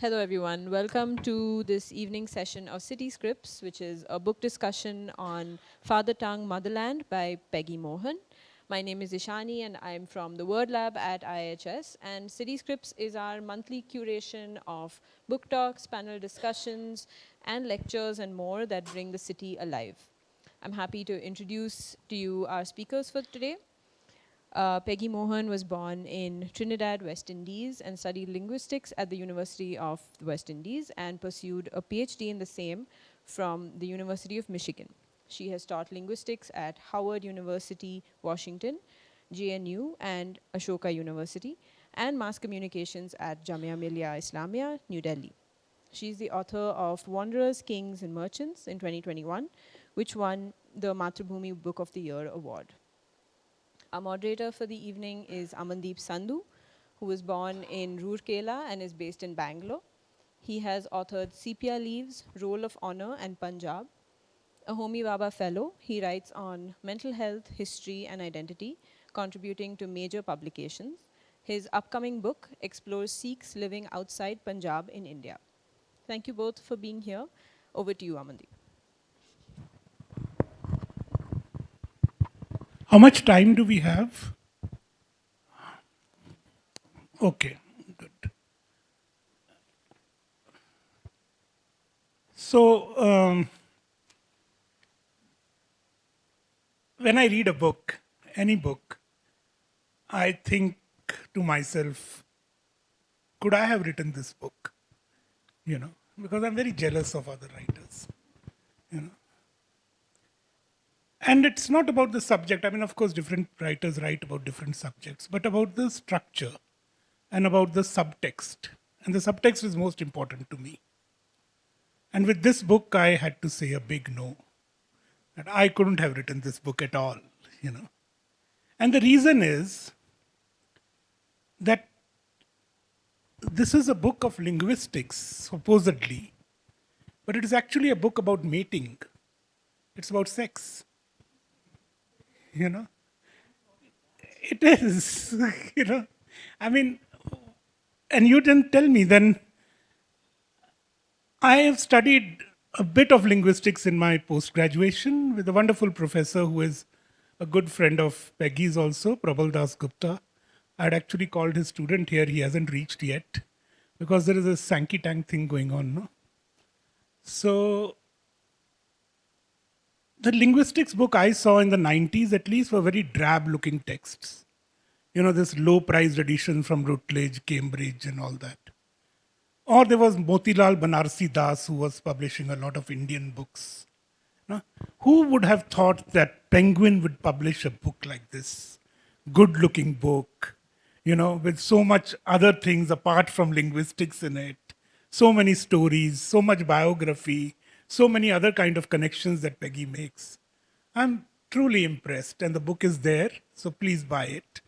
Hello, everyone. Welcome to this evening session of City Scripts, which is a book discussion on Father Tongue Motherland by Peggy Mohan. My name is Ishani, and I'm from the Word Lab at IHS. And City Scripts is our monthly curation of book talks, panel discussions, and lectures and more that bring the city alive. I'm happy to introduce to you our speakers for today. Peggy Mohan was born in Trinidad, West Indies, and studied linguistics at the University of the West Indies and pursued a PhD in the same from the University of Michigan. She has taught linguistics at Howard University, Washington, JNU, and Ashoka University, and mass communications at Jamia Millia Islamia, New Delhi. She's the author of Wanderers, Kings, and Merchants in 2021, which won the Mathrubhumi Book of the Year award. Our moderator for the evening is Amandeep Sandhu, who was born in Roorkela and is based in Bangalore. He has authored Sepia Leaves, Roll of Honor, and Punjab. A Homi Baba Fellow, he writes on mental health, history, and identity, contributing to major publications. His upcoming book explores Sikhs living outside Punjab in India. Thank you both for being here. Over to you, Amandeep. How much time do we have? Okay, good. So, when I read a book, any book, I think to myself, could I have written this book? Because I'm very jealous of other writers, you know. And it's not about the subject. I mean, of course, different writers write about different subjects, but about the structure and about the subtext. And the subtext is most important to me. And with this book, I had to say a big no. That I couldn't have written this book at all. And the reason is that this is a book of linguistics, supposedly, but it is actually a book about mating. It's about sex. It is, I mean, and you didn't tell me then. I have studied a bit of linguistics in my post graduation with a wonderful professor who is a good friend of Peggy's also, Prabal Das Gupta. I had actually called his student here, he hasn't reached yet because there is a Sankey Tank thing going on. No? So, the linguistics book I saw in the 90s at least were very drab looking texts. This low priced edition from Routledge, Cambridge, and all that. Or there was Motilal Banarsi Das who was publishing a lot of Indian books. Who would have thought that Penguin would publish a book like this? Good looking book, with so much other things apart from linguistics in it. So many stories, so much biography, so many other kind of connections that Peggy makes. I'm truly impressed, and the book is there, so please buy it.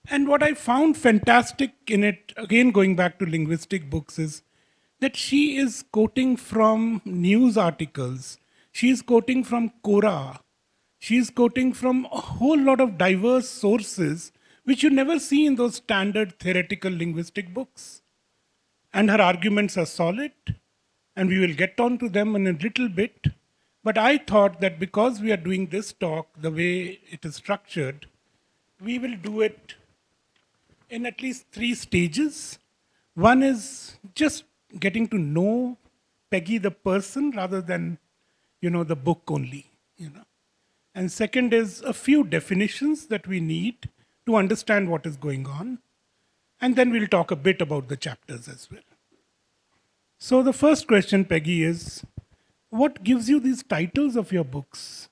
And what I found fantastic in it, again going back to linguistic books, is that she is quoting from news articles, she is quoting from Quora, she is quoting from a whole lot of diverse sources which you never see in those standard theoretical linguistic books. And her arguments are solid, and we will get on to them in a little bit. But I thought that because we are doing this talk the way it is structured, we will do it in at least 3 stages. One is just getting to know Peggy the person rather than, the book only. And second is a few definitions that we need to understand what is going on. And then we'll talk a bit about the chapters as well. So the first question, Peggy, is what gives you these titles of your books?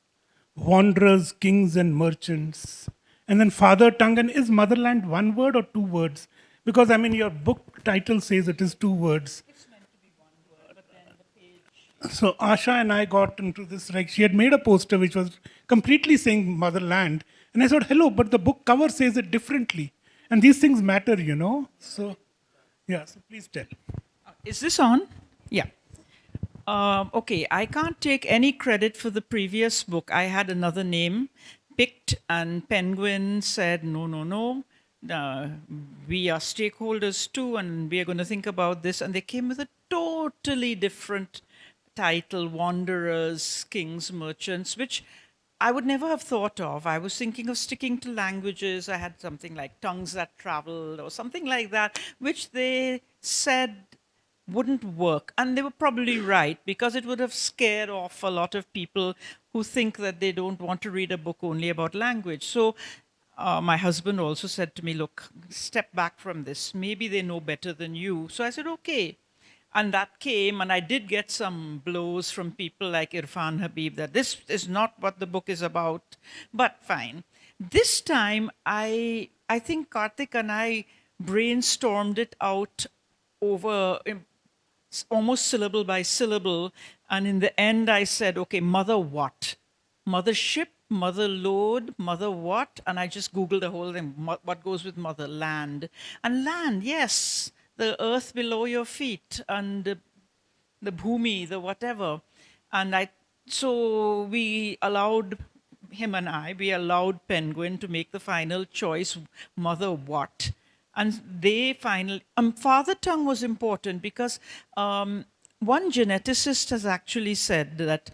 Wanderers, Kings, and Merchants. And then Father Tongue. And is Motherland one word or 2 words? Because, your book title says it is 2 words. It's meant to be 1 word, but then the page. So Asha and I got into this, like she had made a poster which was completely saying Motherland. And I said, hello, but the book cover says it differently. And these things matter. So, yeah, so please tell. Is this on? Yeah. Okay, I can't take any credit for the previous book. I had another name picked, and Penguin said, no, no, no. uh, we are stakeholders too, and we are going to think about this. And they came with a totally different title, Wanderers, Kings, Merchants, which I would never have thought of. I was thinking of sticking to languages. I had something like Tongues That Travel or something like that, which they said wouldn't work. And they were probably right, because it would have scared off a lot of people who think that they don't want to read a book only about language. So my husband also said to me, look, step back from this. Maybe they know better than you. So I said, okay. And that came, and I did get some blows from people like Irfan Habib that this is not what the book is about, but fine. This time, I think Karthik and I brainstormed it out over almost syllable by syllable. And in the end, I said, okay, mother what? Mother ship, mother load, mother what? And I just Googled the whole thing. What goes with mother? Land. And land, yes, the earth below your feet, and the bhumi, the whatever. And so we allowed we allowed Penguin to make the final choice, mother what? And they finally, father tongue was important because one geneticist has actually said that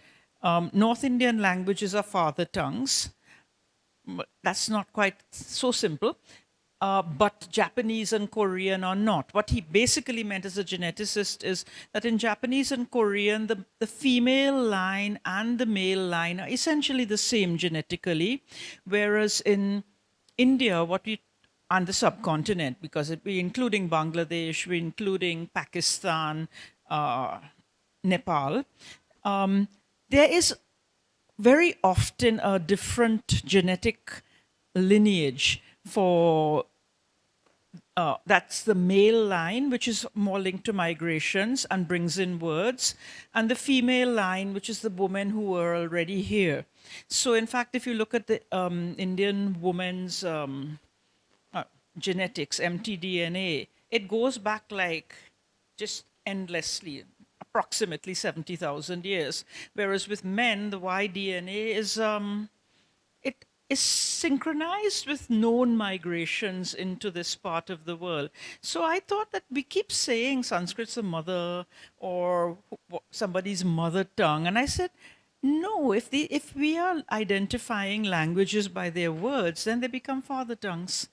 North Indian languages are father tongues. But that's not quite so simple. But Japanese and Korean are not. What he basically meant as a geneticist is that in Japanese and Korean, the female line and the male line are essentially the same genetically, whereas in India, and the subcontinent, because we're including Bangladesh, we're including Pakistan, Nepal, there is very often a different genetic lineage for that's the male line, which is more linked to migrations and brings in words, and the female line, which is the women who are already here. So in fact, if you look at the Indian woman's genetics, mtDNA, it goes back like just endlessly, approximately 70,000 years. Whereas with men, the Y-DNA is it is synchronized with known migrations into this part of the world. So I thought that we keep saying Sanskrit's a mother or somebody's mother tongue, and I said, no, if we are identifying languages by their words, then they become father tongues.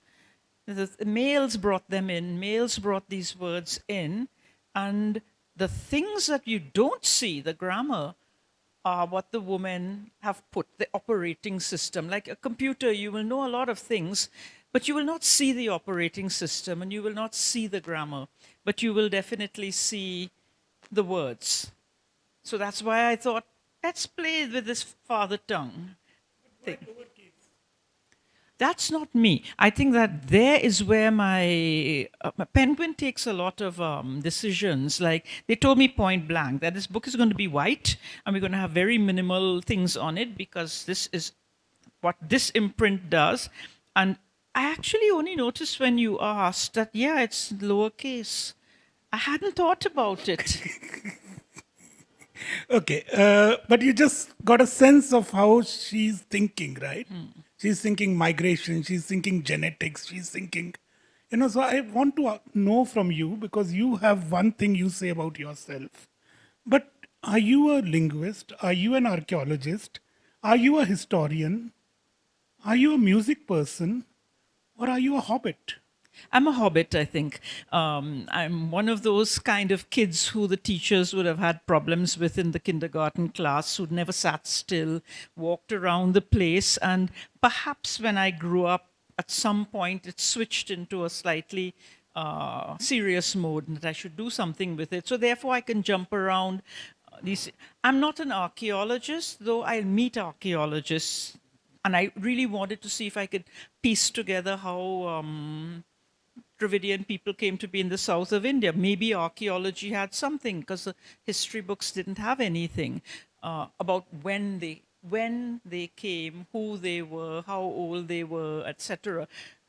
The males brought them in, males brought these words in, and the things that you don't see, the grammar, are what the women have put, the operating system. Like a computer, you will know a lot of things, but you will not see the operating system and you will not see the grammar, but you will definitely see the words. So that's why I thought, let's play with this father tongue thing. That's not me. I think that there is where my Penguin takes a lot of decisions. Like they told me point blank that this book is going to be white and we're going to have very minimal things on it because this is what this imprint does. And I actually only noticed when you asked that, yeah, it's lowercase. I hadn't thought about it. Okay, but you just got a sense of how she's thinking, right? She's thinking migration, she's thinking genetics, she's thinking, so I want to know from you, because you have one thing you say about yourself. But are you a linguist? Are you an archaeologist? Are you a historian? Are you a music person? Or are you a hobbit? I'm a hobbit, I think. I'm one of those kind of kids who the teachers would have had problems with in the kindergarten class, who'd never sat still, walked around the place. And perhaps when I grew up, at some point, it switched into a slightly serious mode and that I should do something with it. So therefore, I can jump around. I'm not an archaeologist, though I meet archaeologists. And I really wanted to see if I could piece together how Dravidian people came to be in the south of India. Maybe archaeology had something, because the history books didn't have anything about when they came, who they were, how old they were, etc.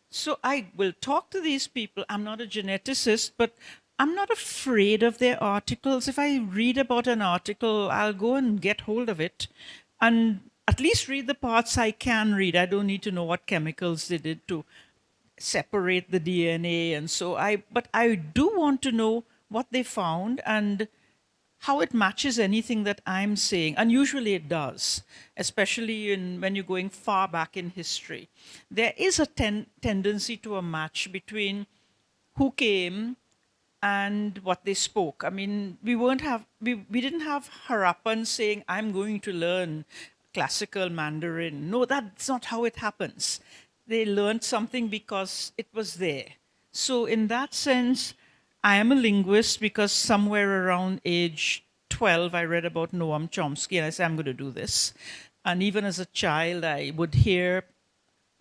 So I will talk to these people. I'm not a geneticist, but I'm not afraid of their articles. If I read about an article, I'll go and get hold of it and at least read the parts I can read. I don't need to know what chemicals they did to separate the DNA. And so but I do want to know what they found and how it matches anything that I'm saying. And usually it does, especially when you're going far back in history. There is a tendency to a match between who came and what they spoke. I mean, we didn't have Harappan saying, I'm going to learn classical Mandarin. No, that's not how it happens. They learned something because it was there. So in that sense, I am a linguist because somewhere around age 12, I read about Noam Chomsky and I said, I'm going to do this. And even as a child, I would hear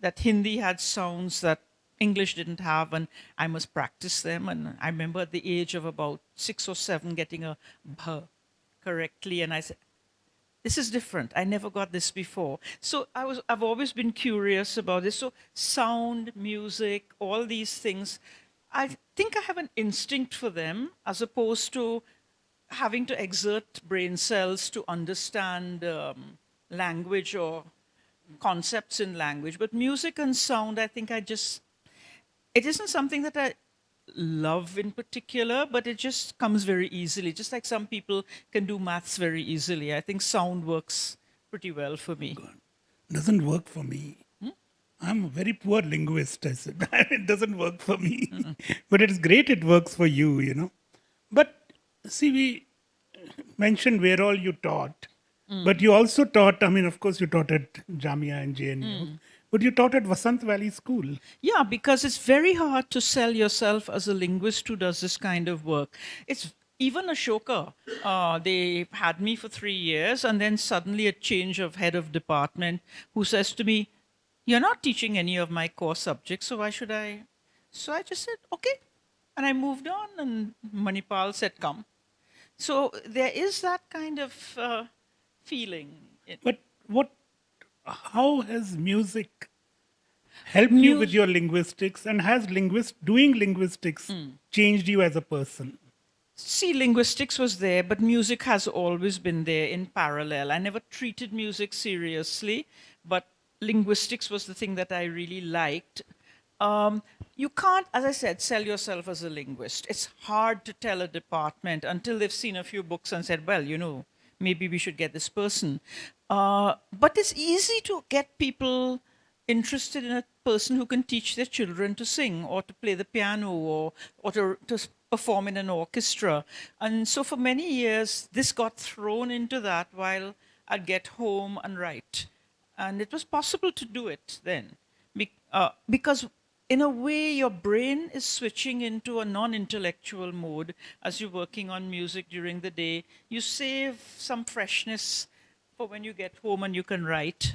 that Hindi had sounds that English didn't have, and I must practice them. And I remember at the age of about 6 or 7 getting a bh correctly, and I said, this is different. I never got this before. So I've always been curious about this. So sound, music, all these things, I think I have an instinct for them as opposed to having to exert brain cells to understand language or concepts in language. But music and sound, I think it isn't something that I love in particular, but it just comes very easily. Just like some people can do maths very easily. I think sound works pretty well for me. Doesn't work for me. I'm a very poor linguist, I said. It doesn't work for me. But it's great it works for you, you know. But see, we mentioned where all you taught. But you also taught, I mean, of course, you taught at Jamia and JNU. But you taught at Vasant Valley School. Yeah, because it's very hard to sell yourself as a linguist who does this kind of work. It's even Ashoka. They had me for 3 years, and then suddenly a change of head of department who says to me, you're not teaching any of my core subjects, so why should I? So I just said, okay. And I moved on, and Manipal said, come. So there is that kind of feeling. But how has music helped you with your linguistics, and has doing linguistics changed you as a person? See, linguistics was there, but music has always been there in parallel. I never treated music seriously, but linguistics was the thing that I really liked. You can't, as I said, sell yourself as a linguist. It's hard to tell a department until they've seen a few books and said, well, you know, maybe we should get this person. But it's easy to get people interested in a person who can teach their children to sing or to play the piano or to perform in an orchestra. And so for many years, this got thrown into that while I'd get home and write. And it was possible to do it then. Because in a way, your brain is switching into a non-intellectual mode as you're working on music during the day. You save some freshness for when you get home and you can write.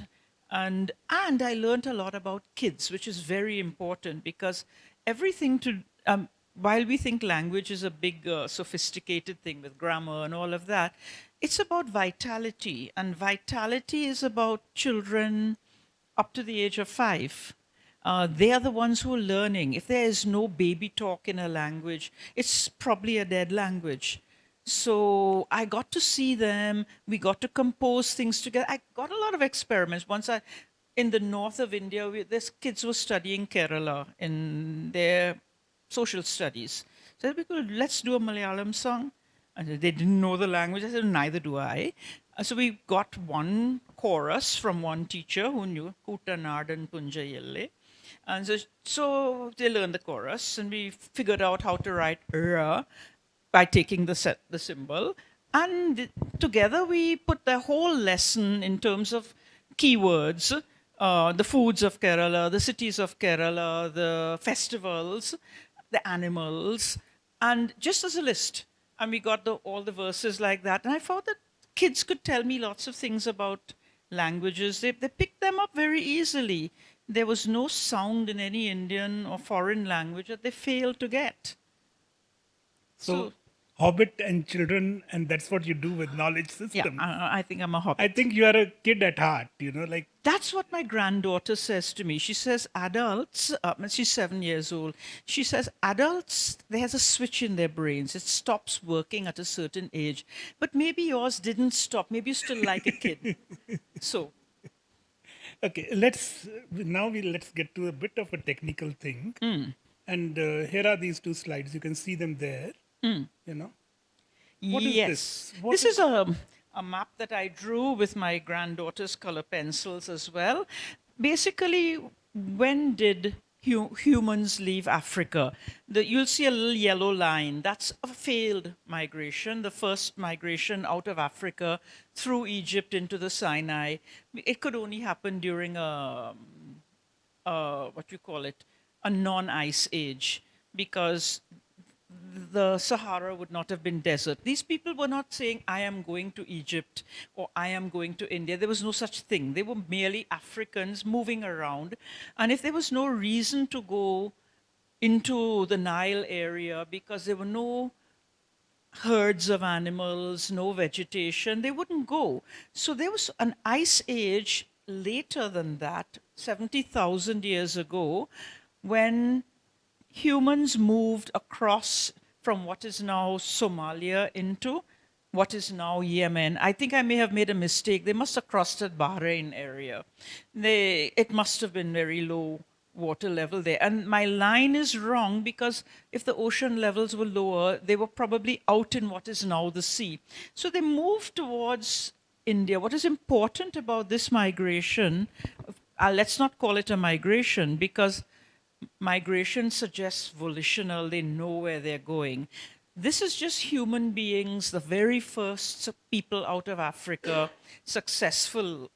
And I learned a lot about kids, which is very important because everything while we think language is a big, sophisticated thing with grammar and all of that, it's about vitality. And vitality is about children up to the age of 5. They are the ones who are learning. If there is no baby talk in a language, it's probably a dead language. So I got to see them. We got to compose things together. I got a lot of experiments. In the north of India, these kids were studying Kerala in their social studies. So let's do a Malayalam song. And they didn't know the language. I said, neither do I. So we got one chorus from one teacher who knew Kuttanadan Punjayelle. And so they learned the chorus, and we figured out how to write ra by taking the symbol. And together we put the whole lesson in terms of keywords, the foods of Kerala, the cities of Kerala, the festivals, the animals, and just as a list. And we got all the verses like that. And I found that kids could tell me lots of things about languages. They picked them up very easily. There was no sound in any Indian or foreign language that they failed to get. So Hobbit and children, and that's what you do with knowledge system. Yeah, I think I'm a hobbit. I think you are a kid at heart, you know, like. That's what my granddaughter says to me. She says adults, she's 7 years old. She says adults, there's a switch in their brains. It stops working at a certain age. But maybe yours didn't stop. Maybe you still like a kid. So. Okay, let's get to a bit of a technical thing. And here are these two slides. You can see them there. You know, what is Yes. this? What This is is a map that I drew with my granddaughter's color pencils as well. Basically, when did humans leave Africa? You'll see a little yellow line. That's a failed migration, the first migration out of Africa through Egypt into the Sinai. It could only happen during what you call it, a non-ice age, because the Sahara would not have been desert. These people were not saying, I am going to Egypt or I am going to India. There was no such thing. They were merely Africans moving around. And if there was no reason to go into the Nile area because there were no herds of animals, no vegetation, they wouldn't go. So there was an ice age later than that, 70,000 years ago, when humans moved across from what is now Somalia into what is now Yemen. I think I may have made a mistake. They must have crossed the Bahrain area. It must have been very low water level there. And my line is wrong because if the ocean levels were lower, they were probably out in what is now the sea. So they moved towards India. What is important about this migration, let's not call it a migration because migration suggests volitional, they know where they're going. This is just human beings, the very first people out of Africa, successfully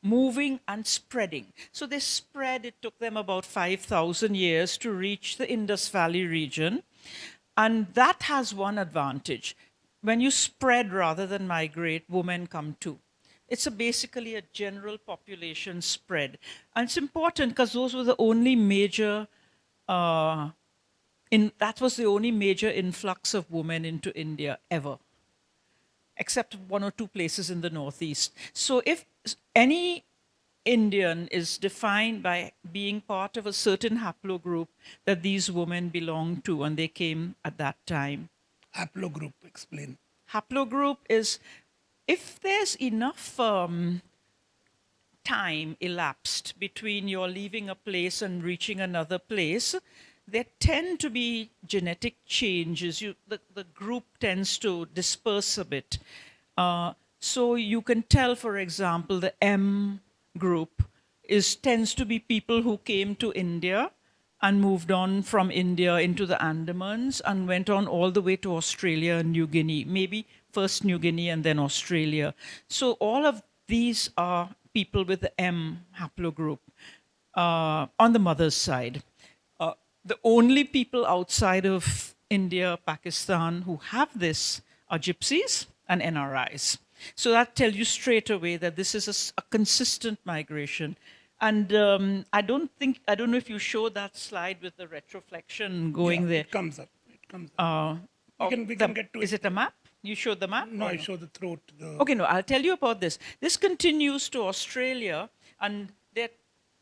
moving and spreading. So they spread, it took them about 5,000 years to reach the Indus Valley region. And that has one advantage. When you spread rather than migrate, women come too. It's basically a general population spread. And it's important because those were the only major, that was the only major influx of women into India ever, except one or two places in the Northeast. So if any Indian is defined by being part of a certain haplogroup that these women belong to, and they came at that time. haplogroup? Explain. Haplogroup is if there's enough time elapsed between your leaving a place and reaching another place, there tend to be genetic changes. The group tends to disperse a bit. So you can tell, for example, the M group tends to be people who came to India and moved on from India into the Andamans and went on all the way to Australia and New Guinea, maybe first New Guinea and then Australia. So all of these are people with the M haplogroup on the mother's side. The only people outside of India, Pakistan who have this are gypsies and NRIs. So that tells you straight away that this is a consistent migration. And I don't know if you show that slide with the retroflexion going there. It comes up. It comes up. We can get to it. Is it a map? You showed the map? No, I show the throat. Okay, no, I'll tell you about this. This continues to Australia, and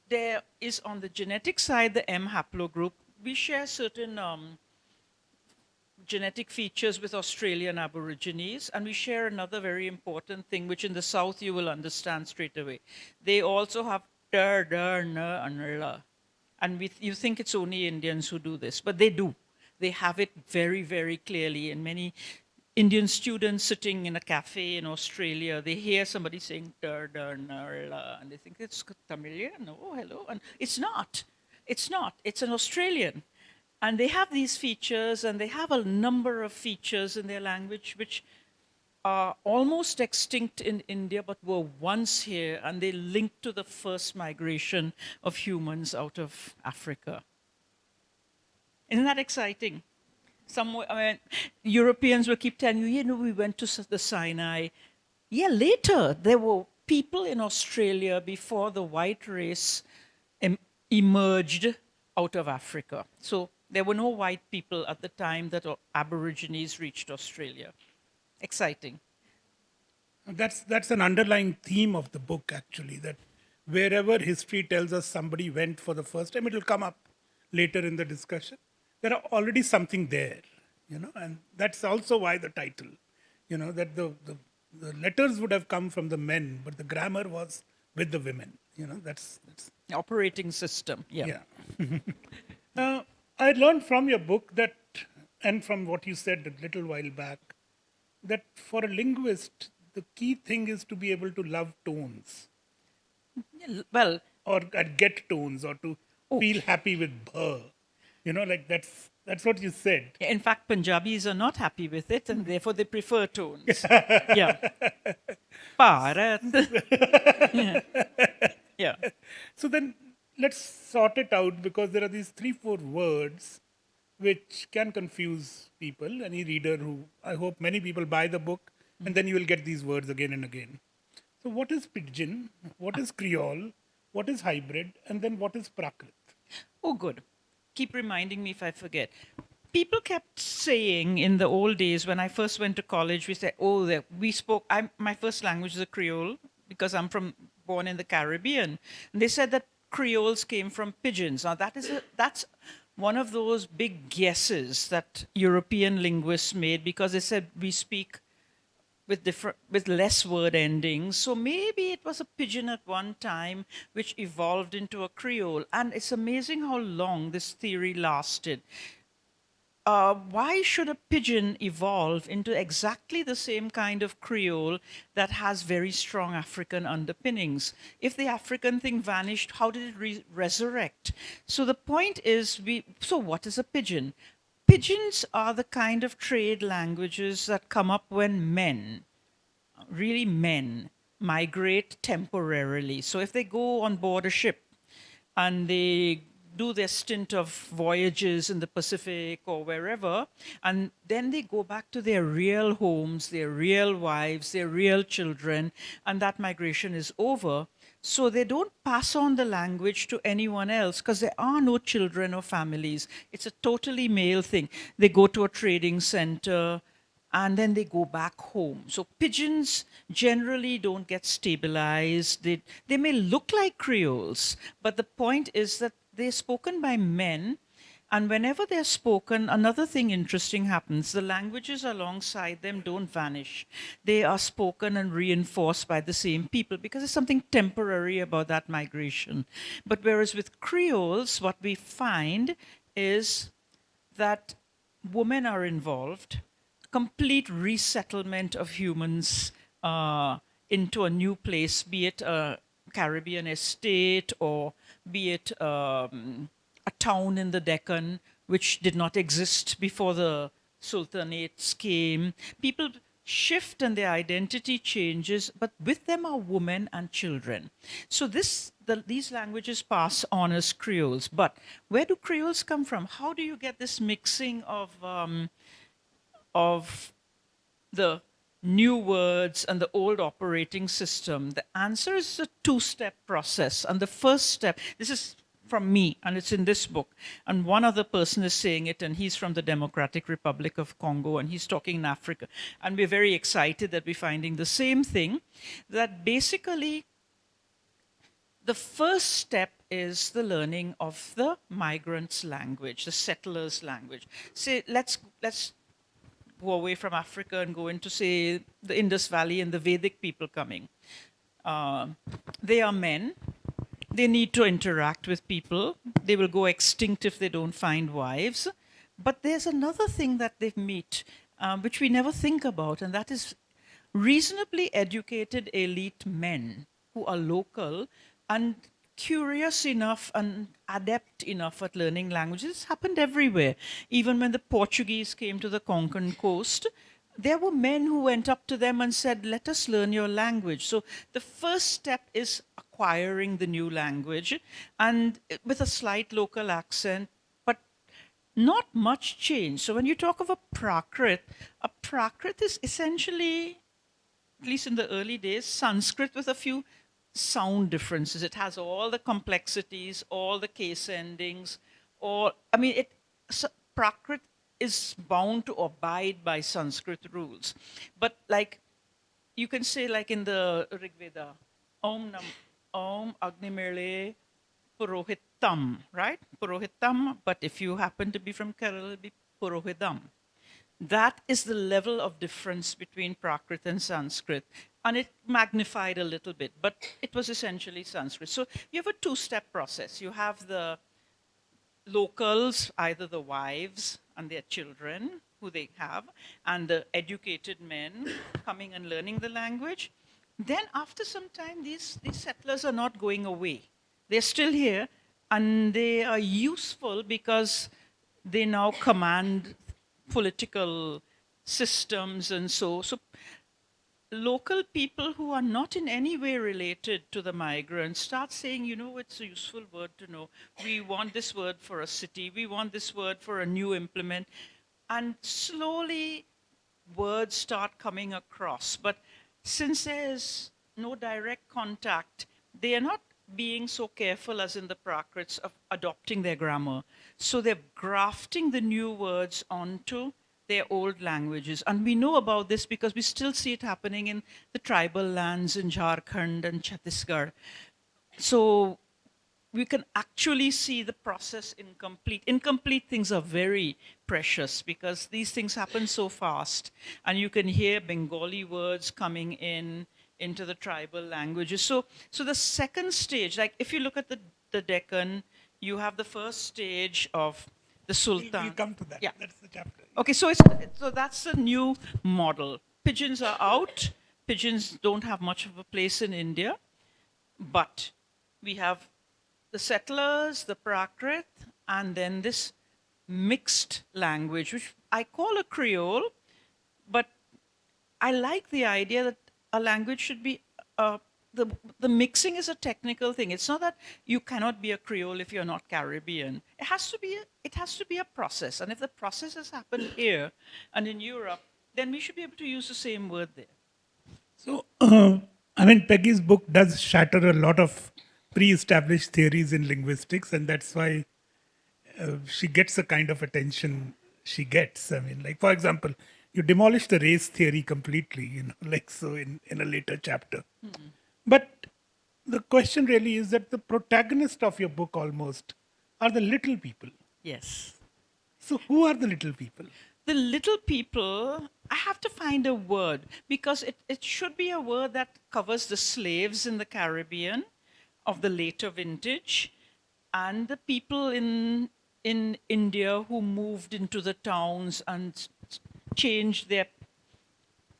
there is on the genetic side the M haplogroup. We share certain genetic features with Australian Aborigines, and we share another very important thing, which in the South you will understand straight away. They also have der, der, na, and la. And you think it's only Indians who do this, but they do. They have it very, very clearly. And many Indian students sitting in a cafe in Australia, they hear somebody saying der, der, na, la, and they think it's Tamilian. Oh, hello. And it's not. It's not. It's an Australian. And they have these features, and they have a number of features in their language which are almost extinct in India, but were once here, and they link to the first migration of humans out of Africa. Isn't that exciting? Europeans will keep telling you, we went to the Sinai. Yeah, later, there were people in Australia before the white race emerged out of Africa. So there were no white people at the time that Aborigines reached Australia. Exciting. That's an underlying theme of the book, actually, that wherever history tells us somebody went for the first time, it'll come up later in the discussion. There are already something there, and that's also why the title, that the letters would have come from the men, but the grammar was with the women. That's Operating system. Yeah. yeah. I learned from your book that, and from what you said a little while back, that for a linguist, the key thing is to be able to love tones Well, or get tones or to oh, feel happy with bh. Like that's what you said. in fact, Punjabis are not happy with it, and therefore they prefer tones. Yeah. Bharat. Yeah. Yeah. So then let's sort it out because there are these 3-4 words which can confuse people. Any reader who, I hope many people buy the book, and then you will get these words again and again. So, what is pidgin? What is Creole? What is hybrid? And then what is Prakrit? Oh, good. Keep reminding me if I forget. People kept saying in the old days when I first went to college, we said, "Oh, we spoke." My first language is a Creole because I'm born in the Caribbean. And they said that Creoles came from pigeons. Now that's one of those big guesses that European linguists made because they said we speak with less word endings. So maybe it was a pigeon at one time which evolved into a Creole. And it's amazing how long this theory lasted. Why should a pigeon evolve into exactly the same kind of Creole that has very strong African underpinnings? If the African thing vanished, how did it resurrect? So the point is, so what is a pigeon? Pigeons are the kind of trade languages that come up when really men, migrate temporarily. So if they go on board a ship and they do their stint of voyages in the Pacific or wherever, and then they go back to their real homes, their real wives, their real children, and that migration is over. So they don't pass on the language to anyone else because there are no children or families. It's a totally male thing. They go to a trading center and then they go back home. So pigeons generally don't get stabilized. They may look like Creoles, but the point is that they're spoken by men. And whenever they're spoken, another thing interesting happens. The languages alongside them don't vanish. They are spoken and reinforced by the same people because there's something temporary about that migration. But whereas with Creoles, what we find is that women are involved, complete resettlement of humans into a new place, be it a Caribbean estate or be it a town in the Deccan, which did not exist before the sultanates came. People shift and their identity changes, but with them are women and children. So these languages pass on as Creoles. But where do Creoles come from? How do you get this mixing of the new words and the old operating system? The answer is a two-step process. And the first step, this is from me, and it's in this book. And one other person is saying it, and he's from the Democratic Republic of Congo, and he's talking in Africa. And we're very excited that we're finding the same thing, that basically the first step is the learning of the migrants' language, the settlers' language. Say, let's go away from Africa and go into, say, the Indus Valley and the Vedic people coming. They are men. They need to interact with people. They will go extinct if they don't find wives. But there's another thing that they meet, which we never think about, and that is reasonably educated elite men who are local and curious enough and adept enough at learning languages. It's happened everywhere. Even when the Portuguese came to the Konkan coast, there were men who went up to them and said, "Let us learn your language." So the first step is acquiring the new language, and with a slight local accent, but not much change. So when you talk of a Prakrit is essentially, at least in the early days, Sanskrit with a few sound differences. It has all the complexities, all the case endings, Prakrit is bound to abide by Sanskrit rules. But like, you can say like in the Rig Veda, Om Agnimirle Purohitam, right? Purohitam, but if you happen to be from Kerala, it'll be Purohidam. That is the level of difference between Prakrit and Sanskrit. And it magnified a little bit, but it was essentially Sanskrit. So you have a two-step process. You have the locals, either the wives and their children who they have, and the educated men coming and learning the language. Then after some time, these settlers are not going away. They're still here, and they are useful because they now command political systems and so local people who are not in any way related to the migrants start saying, you know, it's a useful word to know. We want this word for a city. We want this word for a new implement. And slowly words start coming across. But since there's no direct contact, they are not being so careful as in the Prakrits of adopting their grammar. So they're grafting the new words onto their old languages. And we know about this because we still see it happening in the tribal lands in Jharkhand and Chhattisgarh. So we can actually see the process incomplete. Incomplete things are very precious because these things happen so fast. And you can hear Bengali words coming into the tribal languages. So the second stage, like if you look at the Deccan, you have the first stage of the Sultan. We'll come to that. Yeah. That's the chapter. Okay, so that's a new model. Pigeons are out. Pigeons don't have much of a place in India, but we have the settlers, the Prakrit, and then this mixed language, which I call a Creole, but I like the idea that a language should be the mixing is a technical thing. It's not that you cannot be a Creole if you're not Caribbean. It has to be a process, and if the process has happened here and in Europe, then we should be able to use the same word there. So, I mean, Peggy's book does shatter a lot of pre-established theories in linguistics, and that's why she gets the kind of attention she gets. I mean, like, for example, you demolish the race theory completely, you know, like so in a later chapter. Mm-hmm. But the question really is that the protagonist of your book almost are the little people. Yes. So who are the little people? The little people, I have to find a word because it should be a word that covers the slaves in the Caribbean of the later vintage and the people in India who moved into the towns and changed their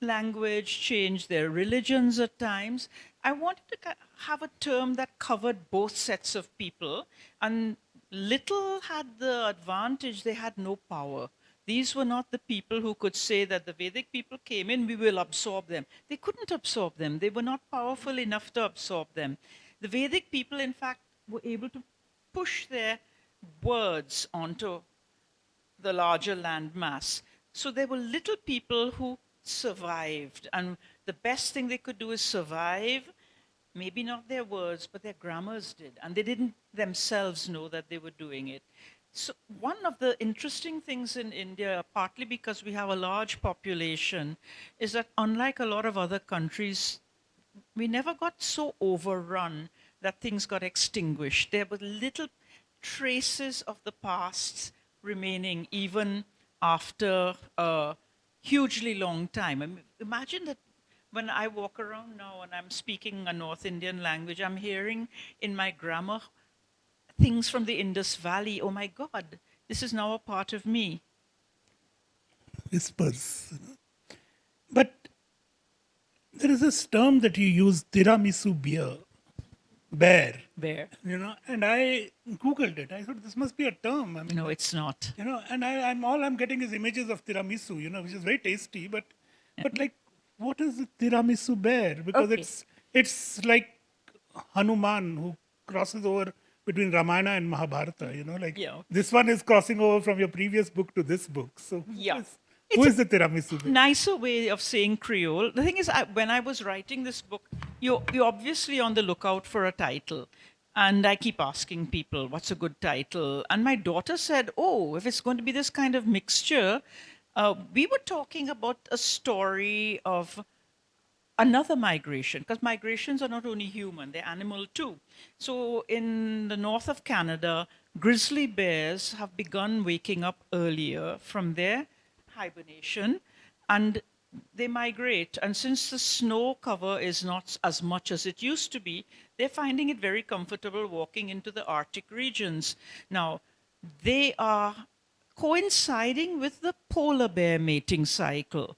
language, changed their religions at times. I wanted to have a term that covered both sets of people, and little had the advantage they had no power. These were not the people who could say that the Vedic people came in, we will absorb them. They couldn't absorb them. They were not powerful enough to absorb them. The Vedic people, in fact, were able to push their words onto the larger landmass. So there were little people who survived. And the best thing they could do is survive, maybe not their words, but their grammars did. And they didn't themselves know that they were doing it. So one of the interesting things in India, partly because we have a large population, is that unlike a lot of other countries, we never got so overrun that things got extinguished. There were little traces of the past remaining even after a hugely long time. I mean, imagine that when I walk around now and I'm speaking a North Indian language, I'm hearing in my grammar things from the Indus Valley. Oh my God, this is now a part of me. Whispers. But there is this term that you use, tiramisu bear. You know, and I Googled it. I thought this must be a term. I mean, no, it's not. You know, and I'm getting is images of tiramisu, you know, which is very tasty, but like, what is the tiramisu bear? Because it's like Hanuman who crosses over between Ramayana and Mahabharata, you know, like this one is crossing over from your previous book to this book. So who is the tiramisu bear? Nicer way of saying Creole. The thing is, when I was writing this book, you're obviously on the lookout for a title. And I keep asking people, what's a good title? And my daughter said, oh, if it's going to be this kind of mixture, we were talking about a story of another migration, because migrations are not only human, they're animal too. So in the north of Canada, grizzly bears have begun waking up earlier from their hibernation, and they migrate. And since the snow cover is not as much as it used to be, they're finding it very comfortable walking into the Arctic regions. Now, they are coinciding with the polar bear mating cycle.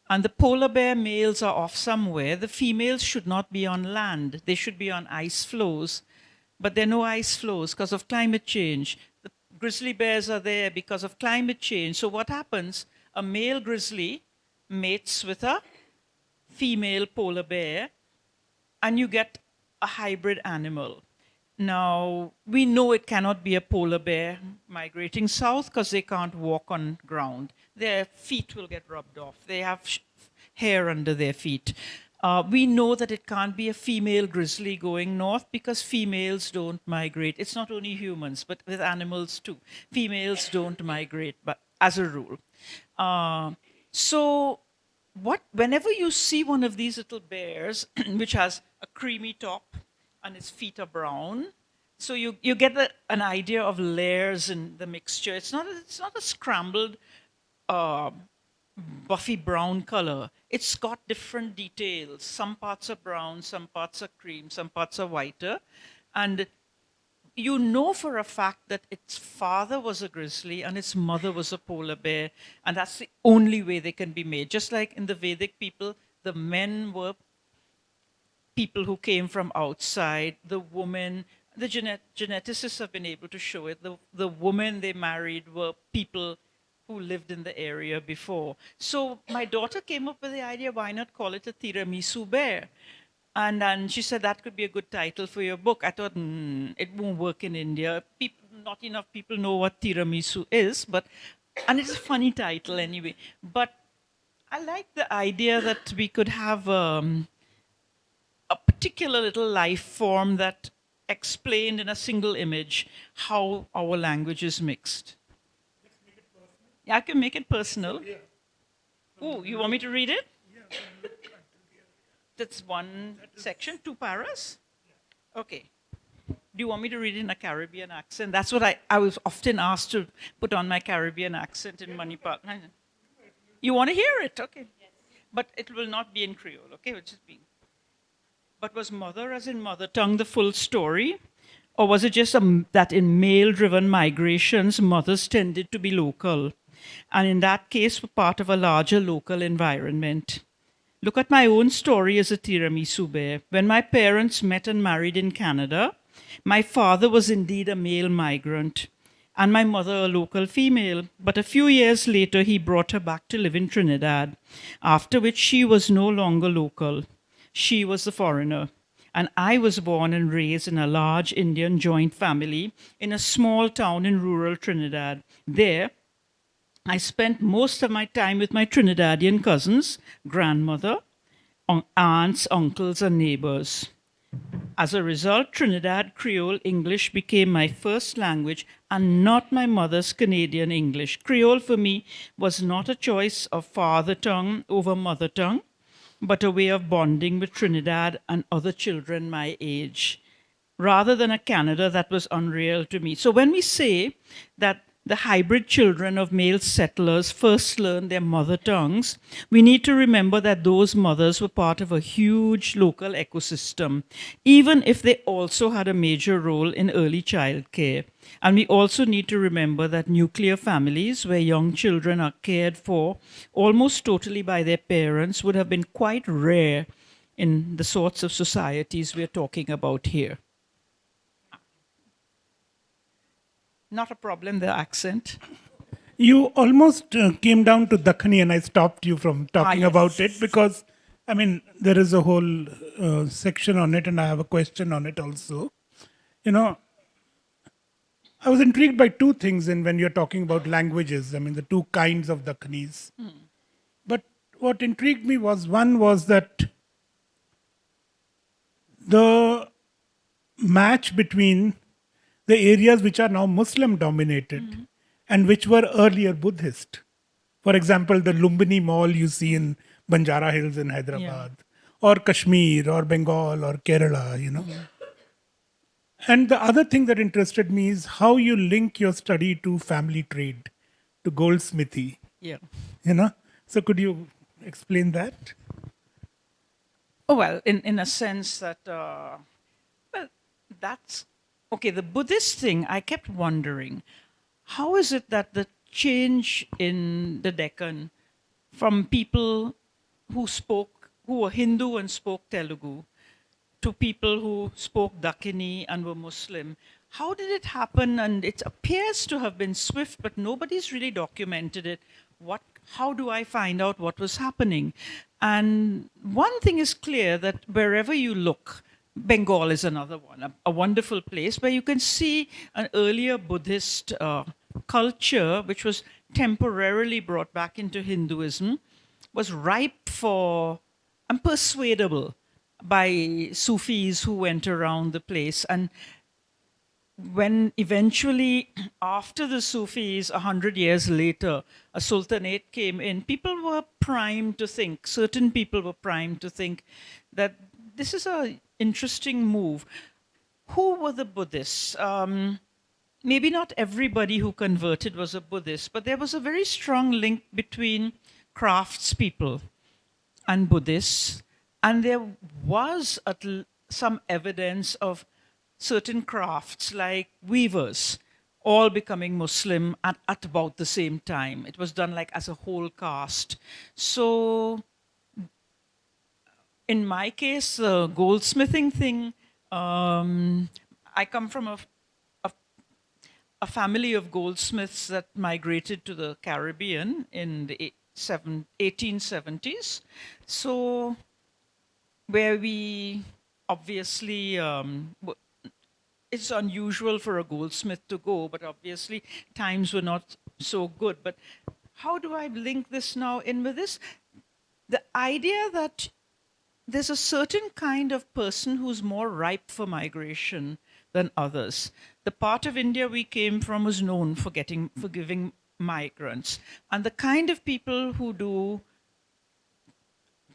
And the polar bear males are off somewhere. The females should not be on land. They should be on ice floes. But there are no ice floes because of climate change. The grizzly bears are there because of climate change. So what happens? A male grizzly mates with a female polar bear, and you get a hybrid animal. Now, we know it cannot be a polar bear migrating south because they can't walk on ground. Their feet will get rubbed off. They have hair under their feet. We know that it can't be a female grizzly going north because females don't migrate. It's not only humans, but with animals too. Females don't migrate, but as a rule. So whenever you see one of these little bears, which has a creamy top and its feet are brown, so you get an idea of layers in the mixture. It's not a scrambled buffy brown color. It's got different details. Some parts are brown, some parts are cream, some parts are whiter. And you know for a fact that its father was a grizzly and its mother was a polar bear, and that's the only way they can be made. Just like in the Vedic people, the men were people who came from outside, the women, the geneticists have been able to show it, the women they married were people who lived in the area before. So my daughter came up with the idea, why not call it a tiramisu bear? And she said that could be a good title for your book. I thought, it won't work in India. Not enough people know what tiramisu is, and it's a funny title anyway. But I like the idea that we could have a particular little life form that explained in a single image how our language is mixed. Yeah, I can make it personal. Oh, you want me to read it? That's one section, 2 paras? Okay. Do you want me to read it in a Caribbean accent? That's what I was often asked to put on my Caribbean accent in Manipal. You want to hear it? Okay. But it will not be in Creole, okay? Which is being. But was mother, as in mother tongue, the full story? Or was it just that in male-driven migrations, mothers tended to be local? And in that case, were part of a larger local environment. Look at my own story as a tiramisu bear. When my parents met and married in Canada, my father was indeed a male migrant and my mother a local female. But a few years later, he brought her back to live in Trinidad, after which she was no longer local. She was the foreigner. And I was born and raised in a large Indian joint family in a small town in rural Trinidad. There, I spent most of my time with my Trinidadian cousins, grandmother, aunts, uncles, and neighbors. As a result, Trinidad Creole English became my first language and not my mother's Canadian English. Creole for me was not a choice of father tongue over mother tongue, but a way of bonding with Trinidad and other children my age, rather than a Canada that was unreal to me. So when we say that the hybrid children of male settlers first learned their mother tongues, we need to remember that those mothers were part of a huge local ecosystem, even if they also had a major role in early childcare. And we also need to remember that nuclear families, where young children are cared for almost totally by their parents, would have been quite rare in the sorts of societies we're talking about here. Not a problem, the accent. You almost came down to Dakhani and I stopped you from talking yes. about it because, I mean, there is a whole section on it and I have a question on it also. You know, I was intrigued by two things when you're talking about languages, I mean, the two kinds of Dakhanis. But what intrigued me was, one was that the match between the areas which are now Muslim dominated and which were earlier Buddhist. For example, the Lumbini Mall you see in Banjara Hills in Hyderabad, or Kashmir, or Bengal, or Kerala, you know. And the other thing that interested me is how you link your study to family trade, to goldsmithy. Yeah. You know? So could you explain that? Oh, well, in a sense that, well, that's okay. The Buddhist thing, I kept wondering, how is it that the change in the Deccan from people who were Hindu and spoke Telugu, to people who spoke Dakhini and were Muslim. How did it happen? And it appears to have been swift, but nobody's really documented it. How do I find out what was happening? And one thing is clear, that wherever you look, Bengal is another one, a wonderful place where you can see an earlier Buddhist culture, which was temporarily brought back into Hinduism, was ripe for and persuadable by Sufis who went around the place. And when eventually, after the Sufis, 100 years later, a sultanate came in, people were primed to think, certain people were primed to think that this is an interesting move. Who were the Buddhists? Maybe not everybody who converted was a Buddhist, but there was a very strong link between craftspeople and Buddhists. And there was some evidence of certain crafts, like weavers, all becoming Muslim at about the same time. It was done like as a whole caste. So in my case, the goldsmithing thing, I come from a family of goldsmiths that migrated to the Caribbean in the 1870s. So where we obviously, it's unusual for a goldsmith to go, but obviously times were not so good. But how do I link this now in with this? The idea that there's a certain kind of person who's more ripe for migration than others. The part of India we came from was known for giving migrants. And the kind of people who do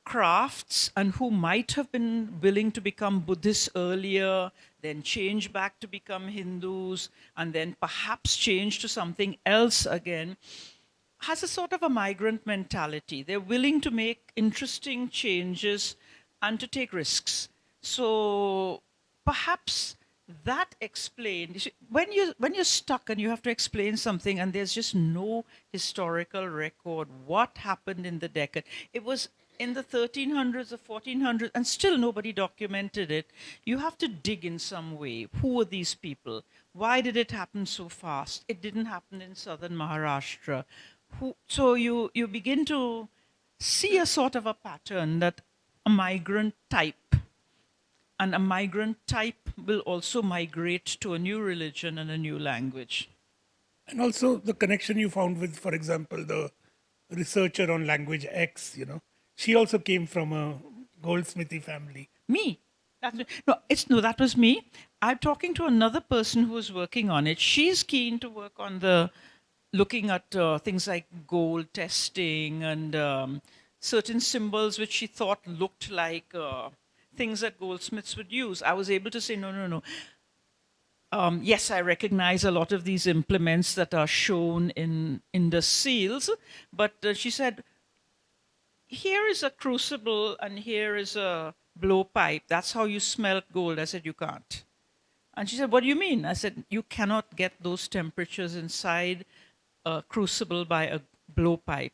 crafts and who might have been willing to become Buddhists earlier, then change back to become Hindus, and then perhaps change to something else again, has a sort of a migrant mentality. They're willing to make interesting changes and to take risks. So perhaps that explained, when you're stuck and you have to explain something and there's just no historical record, what happened in the Deccan? It was in the 1300s or 1400s, and still nobody documented it. You have to dig in some way. Who were these people? Why did it happen so fast? It didn't happen in southern Maharashtra. So you begin to see a sort of a pattern, that a migrant type, and a migrant type will also migrate to a new religion and a new language. And also the connection you found with, for example, the researcher on language X, she also came from a goldsmithy family. Me? That was me. I'm talking to another person who was working on it. She's keen to work on looking at things like gold testing and certain symbols which she thought looked like things that goldsmiths would use. I was able to say, no. Yes, I recognize a lot of these implements that are shown in the seals, but she said, here is a crucible and here is a blowpipe. That's how you smelt gold. I said, you can't. And she said, what do you mean? I said, you cannot get those temperatures inside a crucible by a blowpipe.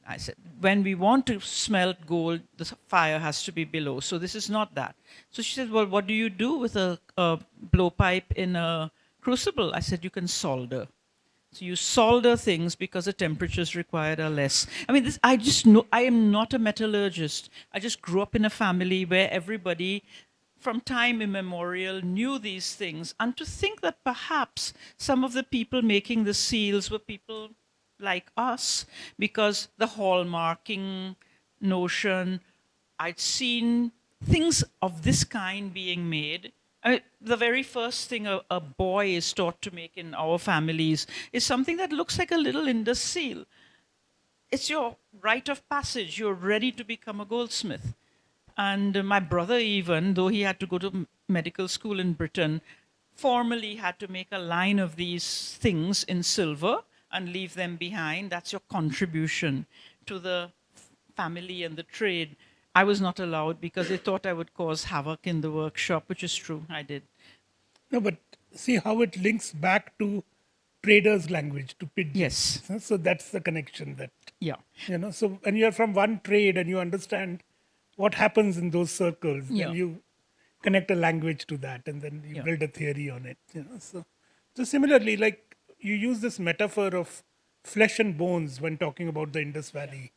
I said, when we want to smelt gold, the fire has to be below. So this is not that. So she said, well, what do you do with a blowpipe in a crucible? I said, you can solder. So you solder things because the temperatures required are less. I mean, I just know, I am not a metallurgist. I just grew up in a family where everybody from time immemorial knew these things. And to think that perhaps some of the people making the seals were people like us, because the hallmarking notion, I'd seen things of this kind being made. The very first thing a boy is taught to make in our families is something that looks like a little Indus seal. It's your rite of passage. You're ready to become a goldsmith. And my brother, even though he had to go to medical school in Britain, formally had to make a line of these things in silver and leave them behind. That's your contribution to the family and the trade. I was not allowed because they thought I would cause havoc in the workshop, which is true. I did. No, but see how it links back to traders' language, to pidgin. Yes. So that's the connection that, Yeah. so when you're from one trade and you understand what happens in those circles, Yeah. then you connect a language to that and then you Yeah. build a theory on it. So similarly, like you use this metaphor of flesh and bones when talking about the Indus Valley.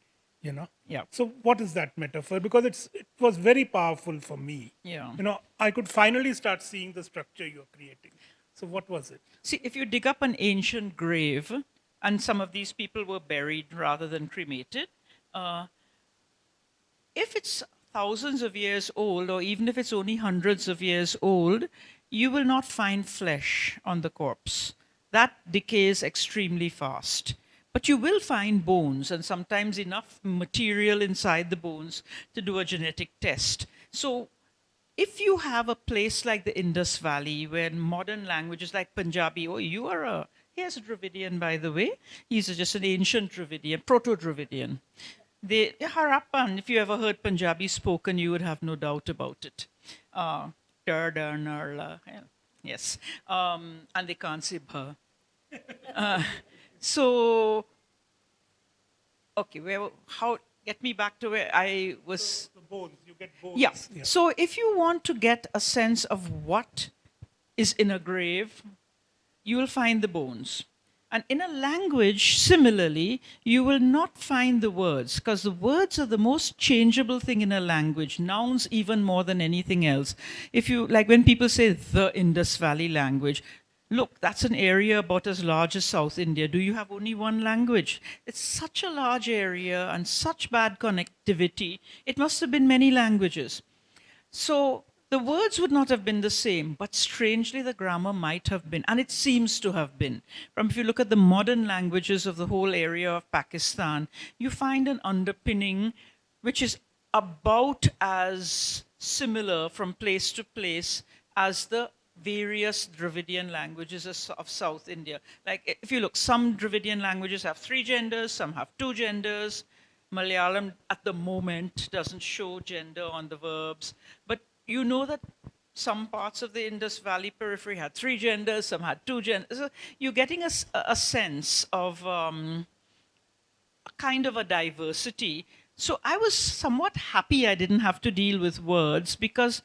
Yeah. So what is that metaphor? Because it was very powerful for me. Yeah. I could finally start seeing the structure you're creating. So what was it? See, if you dig up an ancient grave, and some of these people were buried rather than cremated, if it's thousands of years old, or even if it's only hundreds of years old, you will not find flesh on the corpse. That decays extremely fast. But you will find bones, and sometimes enough material inside the bones to do a genetic test. So if you have a place like the Indus Valley, where modern languages like Punjabi, here's a Dravidian, by the way. He's just an ancient Dravidian, Proto-Dravidian. Harappan, if you ever heard Punjabi spoken, you would have no doubt about it. Yes. And they can't say bha. So, okay, get me back to where I was. The bones, you get bones. Yeah. So if you want to get a sense of what is in a grave, you will find the bones. And in a language, similarly, you will not find the words, because the words are the most changeable thing in a language, nouns even more than anything else. If you, like when people say the Indus Valley language, look, that's an area about as large as South India. Do you have only one language? It's such a large area and such bad connectivity. It must have been many languages. So the words would not have been the same, but strangely the grammar might have been, and it seems to have been. If you look at the modern languages of the whole area of Pakistan, you find an underpinning which is about as similar from place to place as the various Dravidian languages of South India. Like if you look, some Dravidian languages have 3 genders, some have 2 genders. Malayalam at the moment doesn't show gender on the verbs, but you know that some parts of the Indus Valley periphery had 3 genders, some had 2 genders. So you're getting a sense of a kind of a diversity. So I was somewhat happy I didn't have to deal with words, because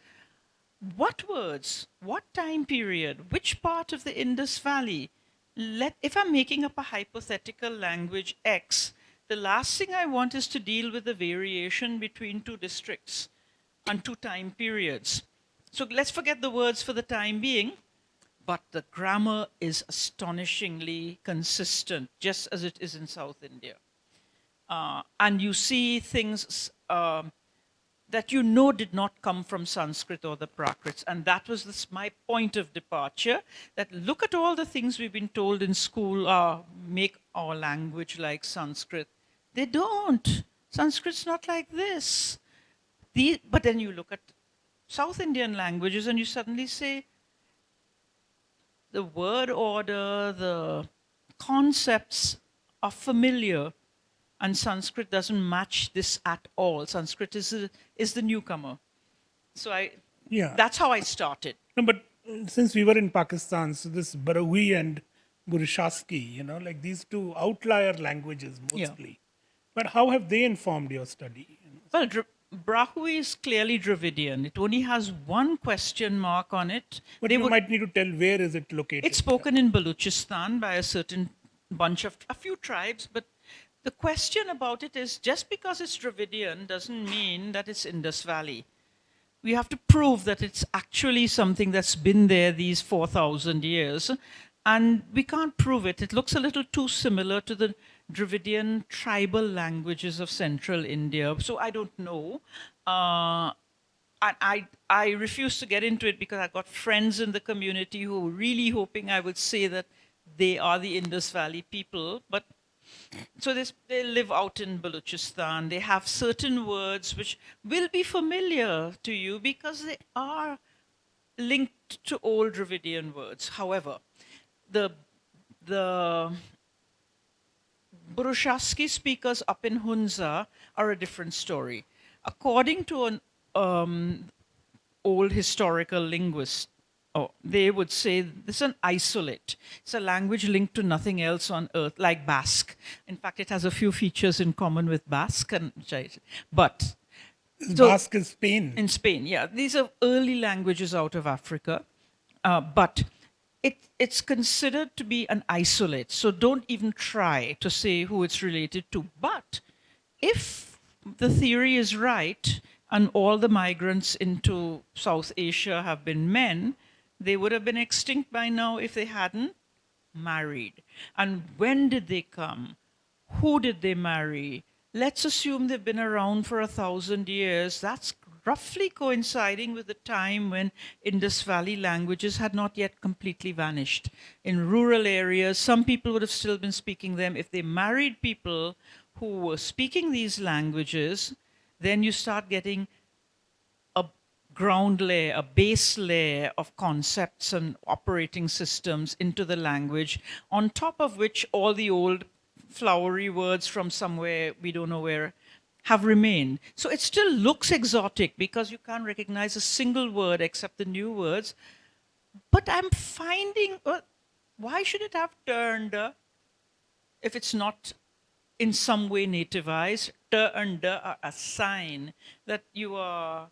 what words, what time period, which part of the Indus Valley? If I'm making up a hypothetical language X, the last thing I want is to deal with the variation between 2 districts and 2 time periods. So let's forget the words for the time being, but the grammar is astonishingly consistent, just as it is in South India. And you see things that did not come from Sanskrit or the Prakrits. And that was my point of departure, that look at all the things we've been told in school, make our language like Sanskrit. They don't. Sanskrit's not like this. But then you look at South Indian languages and you suddenly say, the word order, the concepts are familiar, and Sanskrit doesn't match this at all. Sanskrit is the newcomer. So that's how I started. No, but since we were in Pakistan, so this Barahui and Burushaski, like these 2 outlier languages mostly. Yeah. But how have they informed your study? Well, Brahui is clearly Dravidian. It only has 1 question mark on it. But you might need to tell where is it located. It's spoken in Balochistan by a certain a few tribes, but the question about it is, just because it's Dravidian doesn't mean that it's Indus Valley. We have to prove that it's actually something that's been there these 4,000 years, and we can't prove it. It looks a little too similar to the Dravidian tribal languages of central India. So I don't know. I refuse to get into it because I've got friends in the community who are really hoping I would say that they are the Indus Valley people. But so they live out in Balochistan. They have certain words which will be familiar to you because they are linked to old Dravidian words. However, the Burushaski speakers up in Hunza are a different story. According to an old historical linguist, they would say this is an isolate. It's a language linked to nothing else on earth, like Basque. In fact, it has a few features in common with Basque. But so Basque is Spain. in Spain, yeah. These are early languages out of Africa, but it's considered to be an isolate. So don't even try to say who it's related to. But if the theory is right and all the migrants into South Asia have been men, they would have been extinct by now if they hadn't married. And when did they come? Who did they marry? Let's assume they've been around for 1,000 years. That's roughly coinciding with the time when Indus Valley languages had not yet completely vanished. In rural areas, some people would have still been speaking them. If they married people who were speaking these languages, then you start getting a ground layer, a base layer of concepts and operating systems into the language, on top of which all the old flowery words from somewhere we don't know where have remained. So it still looks exotic because you can't recognize a single word except the new words. But I'm finding, why should it have turned if it's not in some way nativized? T and D are a sign that you are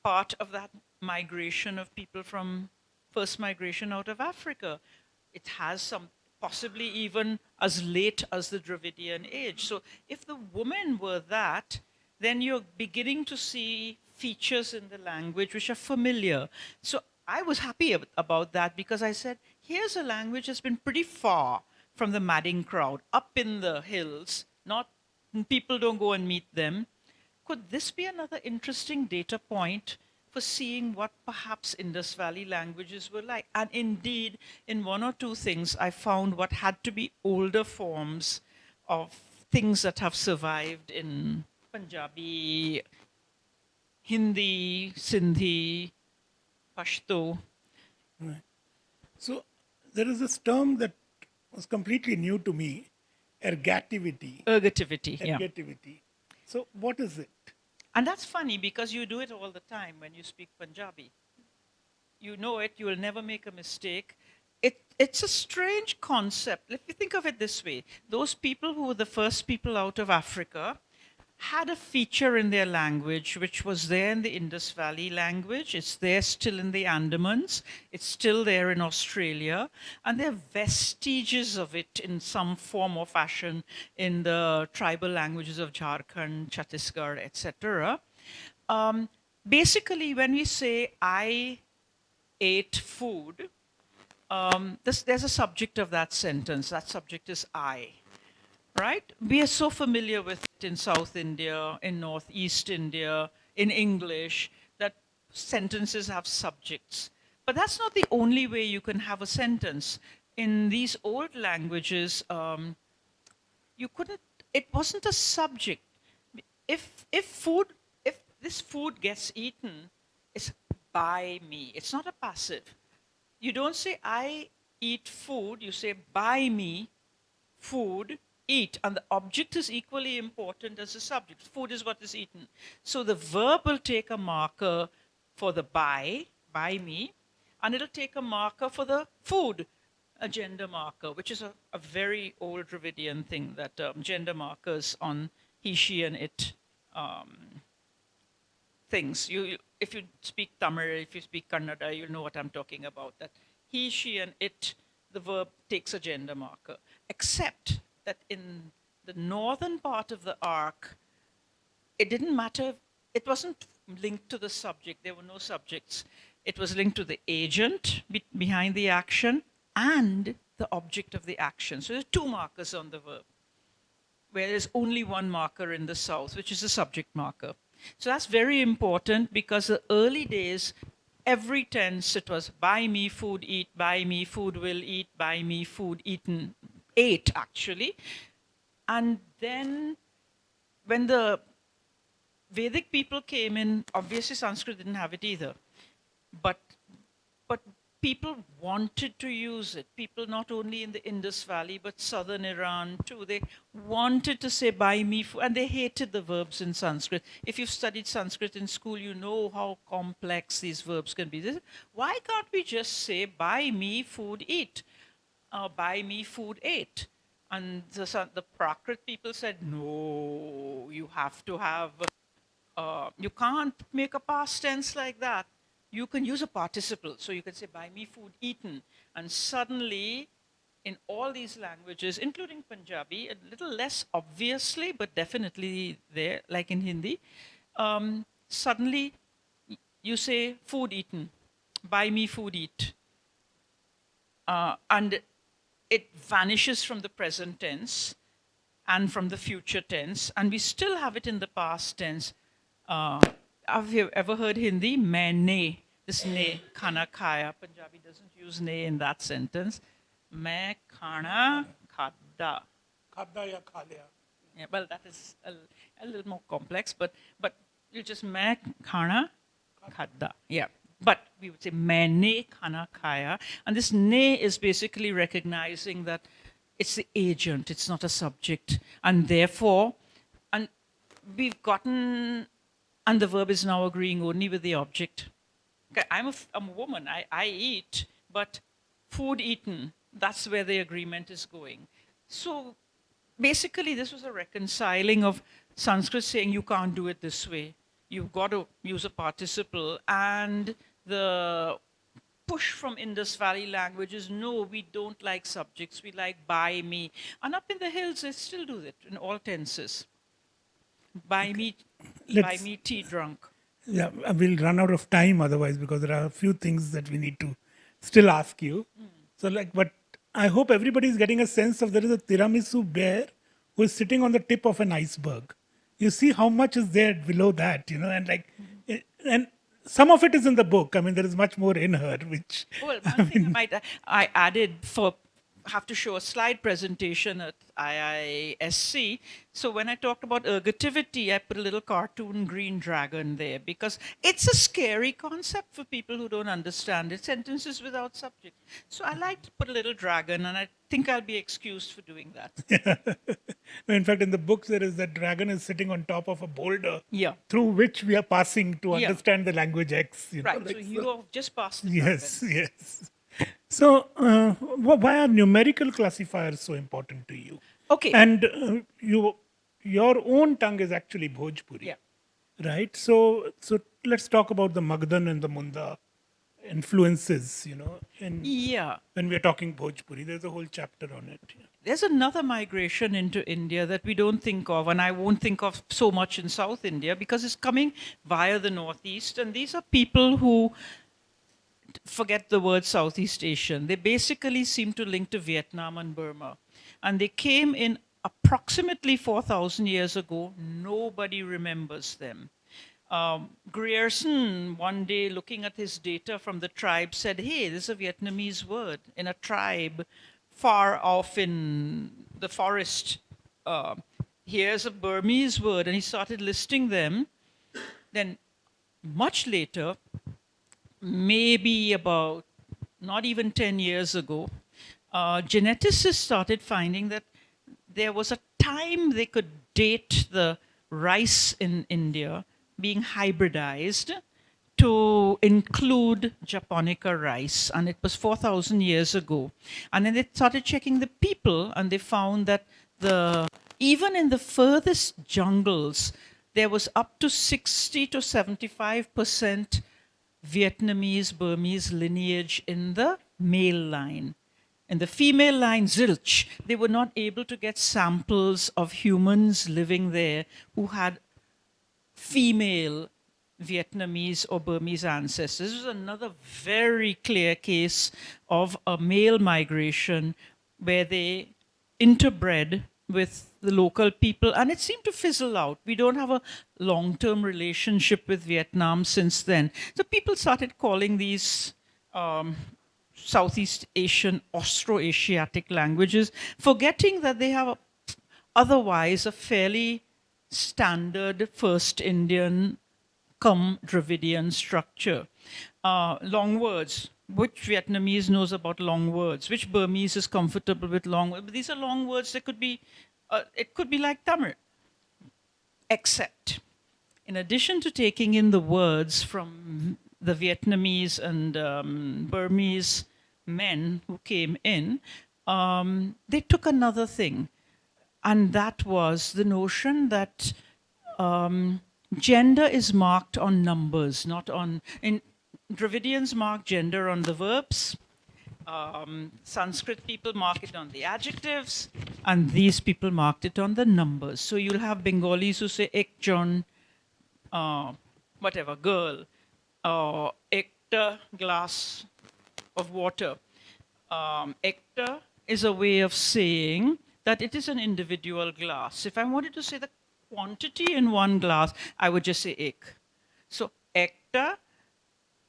part of that migration of people from first migration out of Africa. It has some, possibly even as late as the Dravidian age. So if the women were that, then you're beginning to see features in the language which are familiar. So I was happy about that because I said, here's a language that's been pretty far from the madding crowd, up in the hills, not people don't go and meet them. Could this be another interesting data point for seeing what perhaps Indus Valley languages were like? And indeed, in one or two things, I found what had to be older forms of things that have survived in Punjabi, Hindi, Sindhi, Pashto. Right. So there is this term that was completely new to me, ergativity. Ergativity, yeah. Ergativity. So what is it? And that's funny because you do it all the time when you speak Punjabi. You know it, you will never make a mistake. It's a strange concept. If you think of it this way, those people who were the first people out of Africa had a feature in their language which was there in the Indus Valley language. It's there still in the Andamans. It's still there in Australia. And there are vestiges of it in some form or fashion in the tribal languages of Jharkhand, Chhattisgarh, etc. Basically, when we say, I ate food, there's a subject of that sentence. That subject is I. Right? We are so familiar with it in South India, in Northeast India, in English, that sentences have subjects. But that's not the only way you can have a sentence. In these old languages, you couldn't, it wasn't a subject. If this food gets eaten, it's by me. It's not a passive. You don't say, I eat food. You say, by me, food, eat, and the object is equally important as the subject. Food is what is eaten. So the verb will take a marker for the by me, and it'll take a marker for the food, a gender marker, which is a very old Dravidian thing, that gender markers on he, she, and it things. If you speak Tamil, if you speak Kannada, you'll know what I'm talking about, that he, she, and it, the verb takes a gender marker, except that in the northern part of the arc, it didn't matter, it wasn't linked to the subject, there were no subjects. It was linked to the agent behind the action and the object of the action. So there's two markers on the verb, where there's only one marker in the south, which is the subject marker. So that's very important because the early days, every tense, it was by me, food, eat, by me, food will eat, by me, food eaten, ate actually. And then when the Vedic people came in, obviously Sanskrit didn't have it either. But people wanted to use it. People not only in the Indus Valley, but southern Iran too. They wanted to say, buy me food, and they hated the verbs in Sanskrit. If you've studied Sanskrit in school, you know how complex these verbs can be. Why can't we just say, buy me food, eat? Buy me food, ate? And the Prakrit people said, no, you have to have, you can't make a past tense like that. You can use a participle. So you can say, buy me food, eaten. And suddenly, in all these languages, including Punjabi, a little less obviously, but definitely there, like in Hindi, suddenly you say, food eaten, buy me food, eat. And it vanishes from the present tense and from the future tense, and we still have it in the past tense. Have you ever heard Hindi? Maine, this ne, khana khaya. Punjabi doesn't use ne in that sentence. Main khana khada. Khadda ya kha liya. Yeah, well, that is a little more complex, but you just main khana khada. Yeah. But we would say maine khana khaya. And this ne is basically recognizing that it's the agent, it's not a subject. And therefore, and we've gotten, and the verb is now agreeing only with the object. Okay, I'm a woman, I eat, but food eaten, that's where the agreement is going. So basically, this was a reconciling of Sanskrit saying you can't do it this way. You've got to use a participle, and the push from Indus Valley languages, no, we don't like subjects, we like buy me. And up in the hills, they still do that in all tenses. Buy me tea drunk. Yeah, we'll run out of time otherwise, because there are a few things that we need to still ask you. So but I hope everybody is getting a sense of there is a tiramisu bear who is sitting on the tip of an iceberg. You see how much is there below that, and some of it is in the book. I mean, there is much more in her, which... Well, one thing I added have to show a slide presentation at IISC. So when I talked about ergativity, I put a little cartoon green dragon there because it's a scary concept for people who don't understand it. Sentences without subject. So I like to put a little dragon, and I think I'll be excused for doing that. In fact, in the book, there is that dragon is sitting on top of a boulder through which we are passing to understand the language X. Right, so you have just passed the Yes, yes. So, why are numerical classifiers so important to you? Okay. And your own tongue is actually Bhojpuri, right? So let's talk about the Magdan and the Munda influences, when we're talking Bhojpuri. There's a whole chapter on it. There's another migration into India that we don't think of, and I won't think of so much in South India because it's coming via the Northeast, and these are people who forget the word Southeast Asian. They basically seem to link to Vietnam and Burma. And they came in approximately 4,000 years ago. Nobody remembers them. Grierson, one day looking at his data from the tribe, said, hey, this is a Vietnamese word in a tribe far off in the forest. Here's a Burmese word. And he started listing them. Then much later, maybe about not even 10 years ago, geneticists started finding that there was a time they could date the rice in India being hybridized to include Japonica rice, and it was 4,000 years ago. And then they started checking the people, and they found that even in the furthest jungles, there was up to 60 to 75% Vietnamese, Burmese lineage in the male line. In the female line, zilch, they were not able to get samples of humans living there who had female Vietnamese or Burmese ancestors. This was another very clear case of a male migration where they interbred with the local people, and it seemed to fizzle out. We don't have a long-term relationship with Vietnam since then. So people started calling these Southeast Asian, Austroasiatic languages, forgetting that they have otherwise a fairly standard First Indian cum Dravidian structure. Long words, which Vietnamese knows about long words, which Burmese is comfortable with long words. But these are long words that could be, it could be like Tamil. Except, in addition to taking in the words from the Vietnamese and Burmese men who came in, they took another thing. And that was the notion that gender is marked on numbers, not on. In Dravidians mark gender on the verbs. Sanskrit people mark it on the adjectives, and these people marked it on the numbers. So you'll have Bengalis who say ekjon, whatever, girl, ekta, glass of water. Ekta is a way of saying that it is an individual glass. If I wanted to say the quantity in one glass, I would just say ek. So ekta,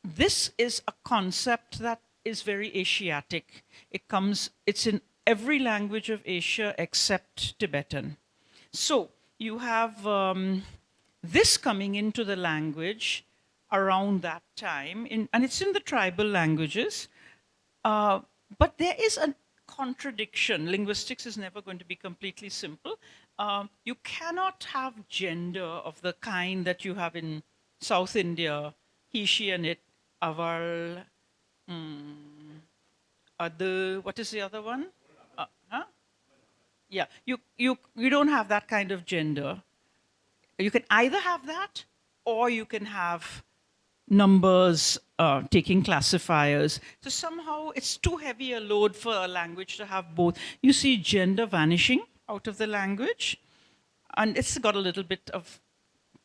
this is a concept that is very Asiatic. It's in every language of Asia except Tibetan. So you have this coming into the language around that time, and it's in the tribal languages. But there is a contradiction. Linguistics is never going to be completely simple. You cannot have gender of the kind that you have in South India, he, she, and it, aval, what is the other one? Huh? Yeah, you don't have that kind of gender. You can either have that, or you can have numbers taking classifiers. So somehow it's too heavy a load for a language to have both. You see gender vanishing out of the language, and it's got a little bit of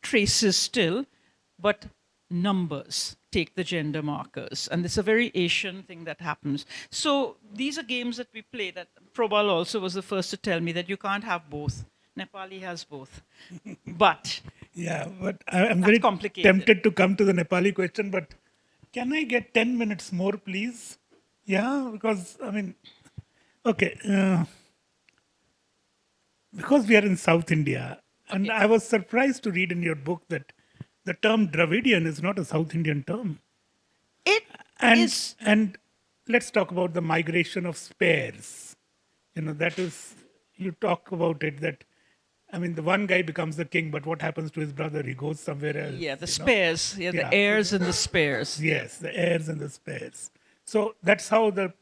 traces still, but numbers take the gender markers, and it's a very Asian thing that happens. So these are games that we play. That Probal also was the first to tell me that you can't have both. Nepali has both, but yeah, but I'm very tempted to come to the Nepali question, but can I get 10 minutes more, please? Yeah, because, I mean, okay. Because we are in South India, and I was surprised to read in your book that the term Dravidian is not a South Indian term. It is. And let's talk about the migration of spares. That is, you talk about it that, I mean, the one guy becomes the king, but what happens to his brother? He goes somewhere else. Yeah, the spares. Yeah, the heirs and the spares. Yes, the heirs and the spares. So that's how the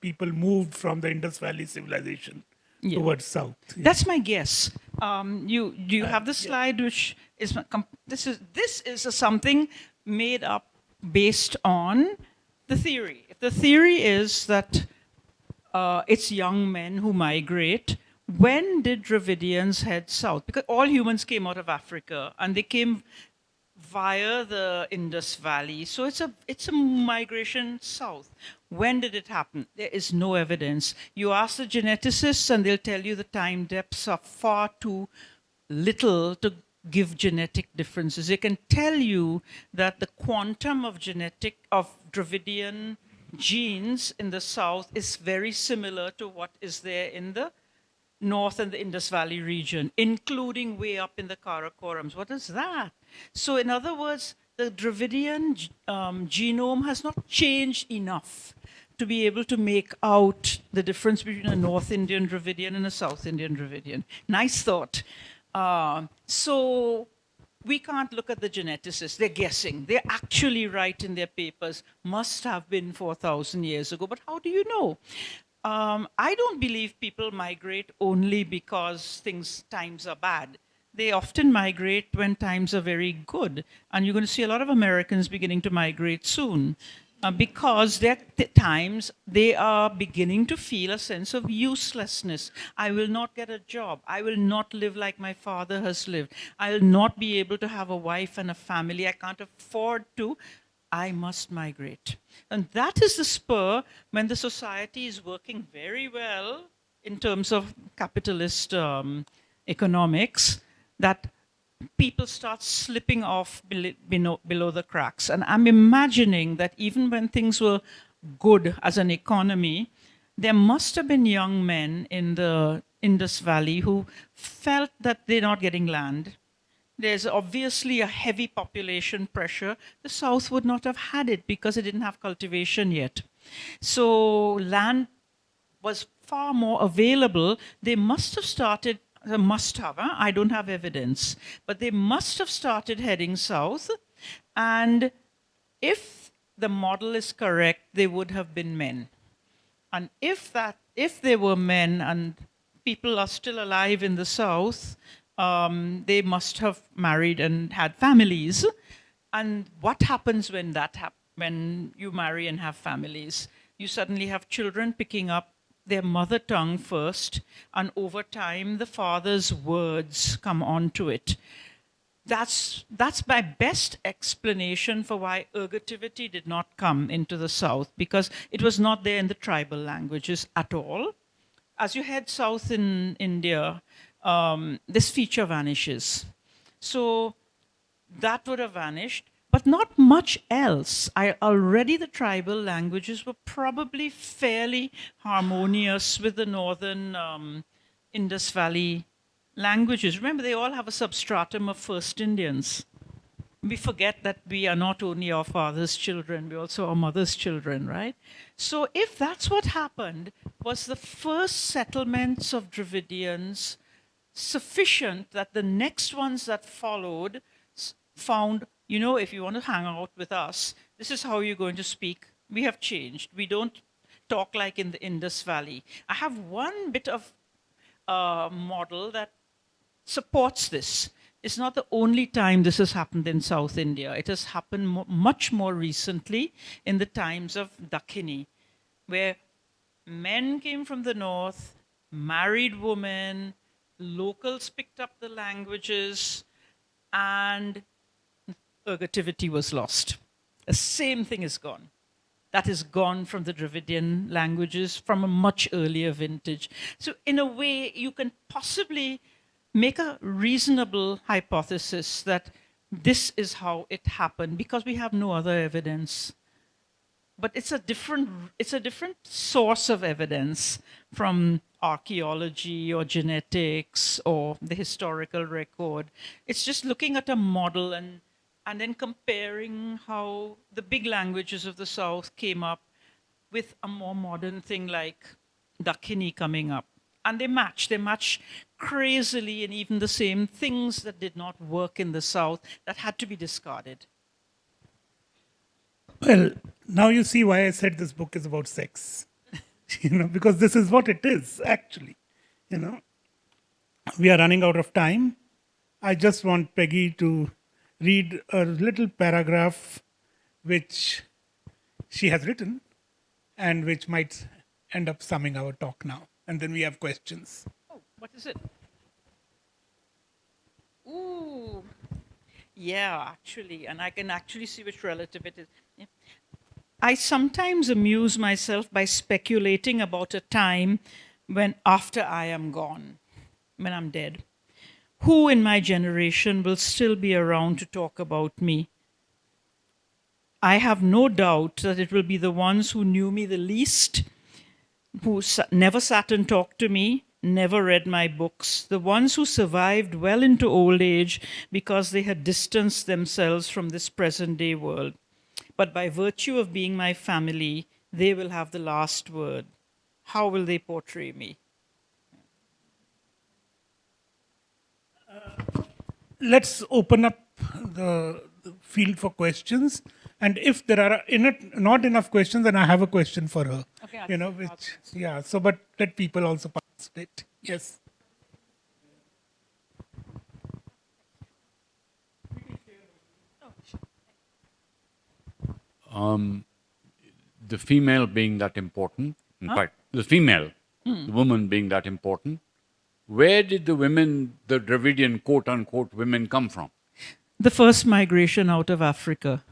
people moved from the Indus Valley civilization towards south. Yeah. That's my guess. You have the slide, which is this is something made up based on the theory. If the theory is that it's young men who migrate, when did Dravidians head south? Because all humans came out of Africa, and they came via the Indus Valley. So it's a migration south. When did it happen? There is no evidence. You ask the geneticists, and they'll tell you the time depths are far too little to give genetic differences. They can tell you that the quantum of Dravidian genes in the south is very similar to what is there in the north and the Indus Valley region, including way up in the Karakorams. What is that? So in other words, the Dravidian genome has not changed enough to be able to make out the difference between a North Indian Dravidian and a South Indian Dravidian. Nice thought. So we can't look at the geneticists. They're guessing. They're actually right in their papers. Must have been 4,000 years ago. But how do you know? I don't believe people migrate only because times are bad. They often migrate when times are very good. And you're going to see a lot of Americans beginning to migrate soon because times they are beginning to feel a sense of uselessness. I will not get a job. I will not live like my father has lived. I will not be able to have a wife and a family. I can't afford to. I must migrate. And that is the spur when the society is working very well in terms of capitalist economics, that people start slipping off below the cracks. And I'm imagining that even when things were good as an economy, there must have been young men in the Indus Valley who felt that they're not getting land. There's obviously a heavy population pressure. The South would not have had it because it didn't have cultivation yet. So land was far more available. They must have started, I don't have evidence, but they must have started heading south. And if the model is correct, they would have been men. And if they were men and people are still alive in the South, they must have married and had families. And what happens when when you marry and have families? You suddenly have children picking up their mother tongue first, and over time, the father's words come onto it. That's my best explanation for why ergativity did not come into the South, because it was not there in the tribal languages at all. As you head south in India, this feature vanishes. So that would have vanished, but not much else. Already the tribal languages were probably fairly harmonious with the northern Indus Valley languages. Remember, they all have a substratum of first Indians. We forget that we are not only our father's children, we're also our mother's children, right? So if that's what happened, was the first settlements of Dravidians sufficient that the next ones that followed found, you know, if you want to hang out with us, this is how you're going to speak. We have changed. We don't talk like in the Indus Valley. I have one bit of model that supports this. It's not the only time this has happened in South India. It has happened much more recently in the times of Dakhini, where men came from the north, married women, locals picked up the languages, and ergativity was lost. The same thing is gone. That is gone from the Dravidian languages from a much earlier vintage. So in a way, you can possibly make a reasonable hypothesis that this is how it happened, because we have no other evidence. But it's a different source of evidence from archaeology or genetics or the historical record. It's just looking at a model and then comparing how the big languages of the South came up with a more modern thing like Dakhini coming up. And they match crazily, and even the same things that did not work in the South that had to be discarded. Well, now you see why I said this book is about sex. Because this is what it is, actually. We are running out of time. I just want Peggy to read a little paragraph which she has written and which might end up summing our talk now. And then we have questions. Oh, what is it? Ooh. Yeah, actually. And I can actually see which relative it is. Yeah. I sometimes amuse myself by speculating about a time when after I am gone, when I'm dead, who in my generation will still be around to talk about me? I have no doubt that it will be the ones who knew me the least, who never sat and talked to me, never read my books, the ones who survived well into old age because they had distanced themselves from this present-day world. But by virtue of being my family, they will have the last word. How will they portray me? Let's open up the field for questions. And if there are not enough questions, then I have a question for her. Okay, but let people also participate. Yes. The female being that important, in fact, the female, the woman being that important, where did the women, the Dravidian quote-unquote women come from? The first migration out of Africa.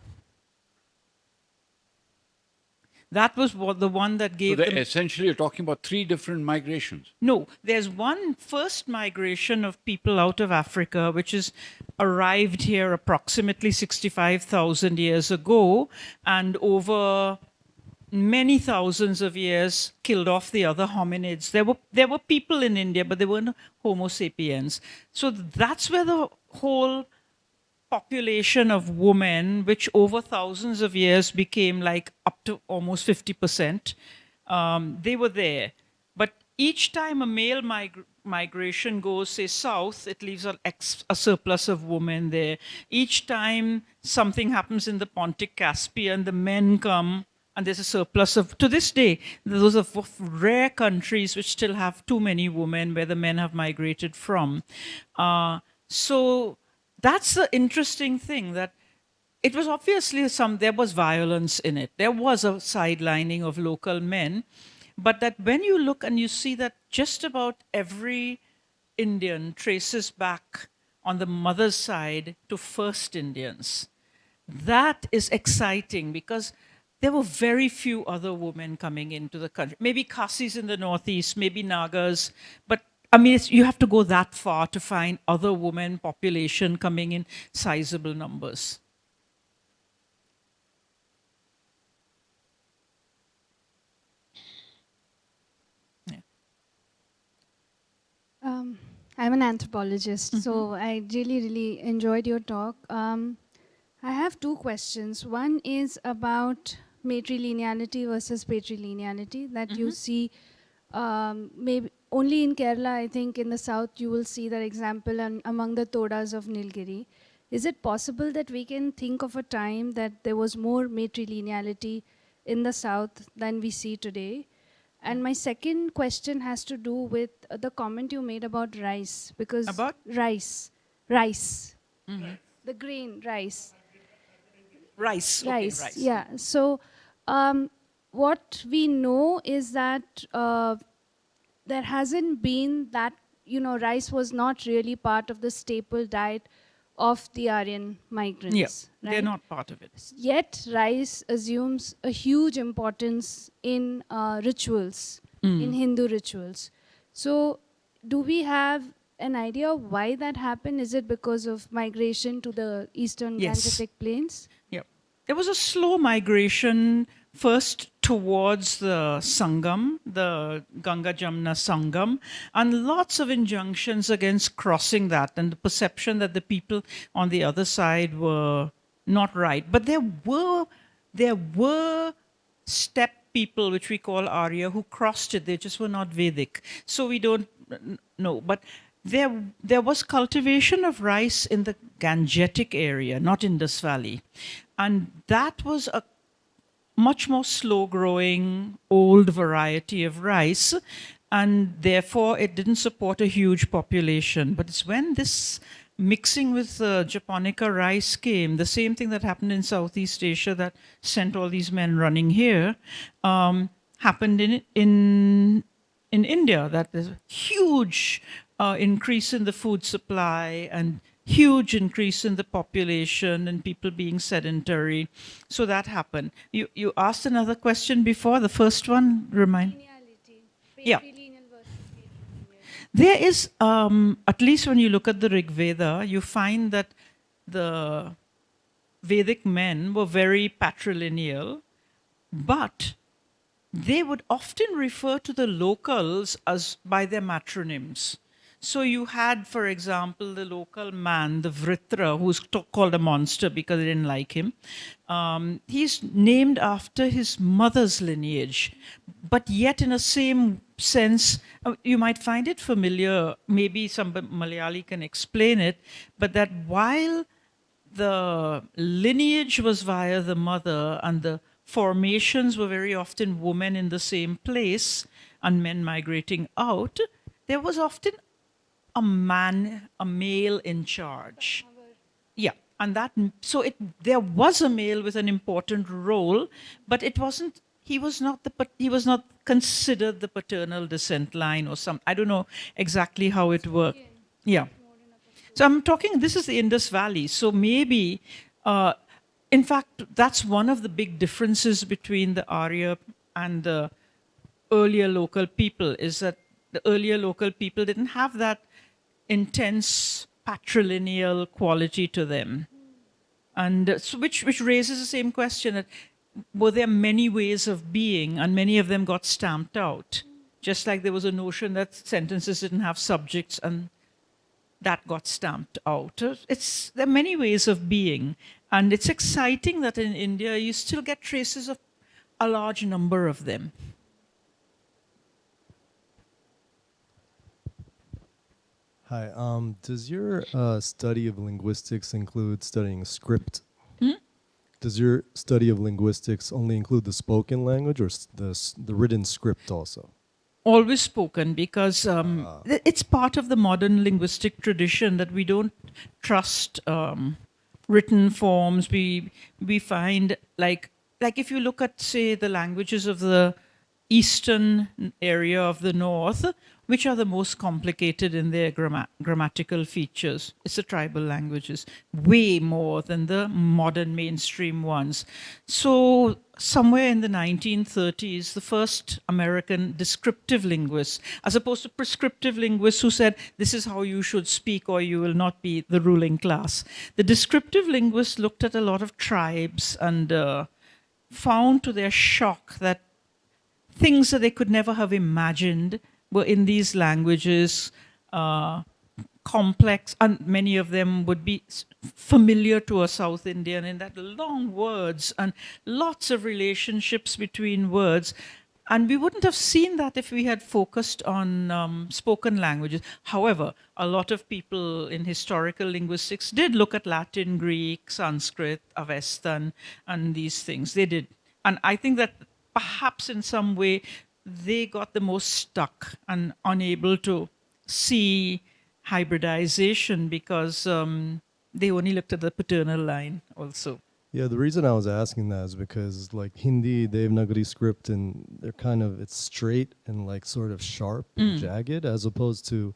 That was the one that gave So them... essentially you're talking about 3 different migrations. No, there's one first migration of people out of Africa, which is arrived here approximately 65,000 years ago, and over many thousands of years killed off the other hominids. There were people in India, but they weren't Homo sapiens. So that's where the whole population of women, which over thousands of years became like up to almost 50%, they were there. But each time a male migration goes, say, south, it leaves a surplus of women there. Each time something happens in the Pontic Caspian, the men come, and there's a surplus of, to this day, those are rare countries which still have too many women where the men have migrated from. So that's the interesting thing, that it was obviously there was violence in it. There was a sidelining of local men, but that when you look and you see that just about every Indian traces back on the mother's side to first Indians, that is exciting, because there were very few other women coming into the country. Maybe Khasis in the northeast, maybe Nagas, but I mean, you have to go that far to find other women population coming in sizable numbers. I'm an anthropologist, so I really, really enjoyed your talk. I have two questions. One is about matrilineality versus patrilineality that you see maybe only in Kerala. I think in the south you will see that example among the Todas of Nilgiri. Is it possible that we can think of a time that there was more matrilineality in the south than we see today? And my second question has to do with the comment you made about rice, because rice, the grain, rice. Rice. Rice, okay, rice. yeah. So what we know is that there hasn't been that, rice was not really part of the staple diet of the Aryan migrants. Yeah, right? they're not part of it. Yet rice assumes a huge importance in rituals, in Hindu rituals. So do we have an idea of why that happened? Is it because of migration to the eastern Gangetic plains? Yeah. There was a slow migration first towards the Sangam, the Ganga Jamna Sangam, and lots of injunctions against crossing that, and the perception that the people on the other side were not right. But there were steppe people, which we call Arya, who crossed it. They just were not Vedic. So we don't know. But there was cultivation of rice in the Gangetic area, not Indus Valley. And that was a much more slow-growing, old variety of rice, and therefore it didn't support a huge population. But it's when this mixing with Japonica rice came, the same thing that happened in Southeast Asia that sent all these men running here, happened in India. That there's a huge increase in the food supply and huge increase in the population and people being sedentary. So that happened. You asked another question before, the first one, remind? Yeah. There is, at least when you look at the Rig Veda, you find that the Vedic men were very patrilineal, but they would often refer to the locals as by their matronyms. So you had, for example, the local man, the Vritra, who's called a monster because they didn't like him. He's named after his mother's lineage, but yet in a same sense, you might find it familiar, maybe some Malayali can explain it, but that while the lineage was via the mother and the formations were very often women in the same place and men migrating out, there was often a male in charge. Yeah, and there was a male with an important role, but it wasn't. He was not considered the paternal descent line or some. I don't know exactly how it worked. Yeah. So I'm talking. This is the Indus Valley. So maybe, in fact, that's one of the big differences between the Arya and the earlier local people. Is that the earlier local people didn't have that intense patrilineal quality to them, and so which raises the same question: that were there many ways of being, and many of them got stamped out, just like there was a notion that sentences didn't have subjects, and that got stamped out. There are many ways of being, and it's exciting that in India you still get traces of a large number of them. Hi. Does your study of linguistics include studying script? Does your study of linguistics only include the spoken language or the written script also? Always spoken, because it's part of the modern linguistic tradition that we don't trust written forms. We find like if you look at, say, the languages of the eastern area of the north, which are the most complicated in their grammatical features? It's the tribal languages, way more than the modern mainstream ones. So somewhere in the 1930s, the first American descriptive linguists, as opposed to prescriptive linguists who said, this is how you should speak or you will not be the ruling class. The descriptive linguists looked at a lot of tribes and found to their shock that things that they could never have imagined were in these languages, complex, and many of them would be familiar to a South Indian in that long words and lots of relationships between words. And we wouldn't have seen that if we had focused on spoken languages. However, a lot of people in historical linguistics did look at Latin, Greek, Sanskrit, Avestan, and these things. They did. And I think that perhaps in some way they got the most stuck and unable to see hybridization because they only looked at the paternal line also. Yeah, the reason I was asking that is because like Hindi, Devanagari script, and it's straight and like sort of sharp and jagged, as opposed to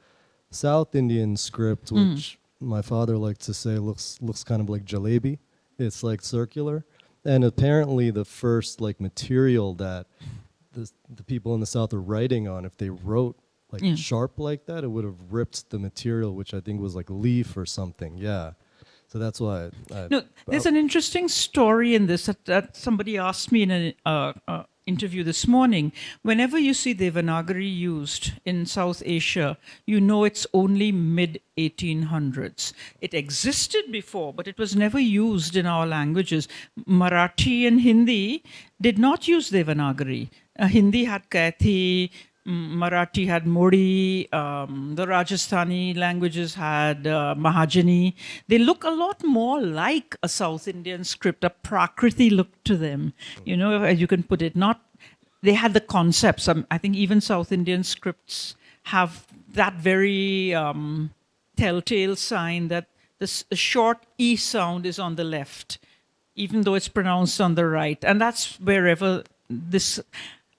South Indian script, which my father liked to say looks kind of like jalebi. It's like circular. And apparently the first like material that the people in the South are writing on, if they wrote like sharp like that, it would have ripped the material, which I think was like leaf or something. Yeah. So that's why. No, there's an interesting story in this that somebody asked me in an interview this morning. Whenever you see Devanagari used in South Asia, you know it's only mid-1800s. It existed before, but it was never used in our languages. Marathi and Hindi did not use Devanagari. Hindi had Kaithi, Marathi had Modi, the Rajasthani languages had Mahajani. They look a lot more like a South Indian script, a Prakriti look to them, as you can put it. They had the concepts. I think even South Indian scripts have that very telltale sign that the short E sound is on the left, even though it's pronounced on the right. And that's wherever this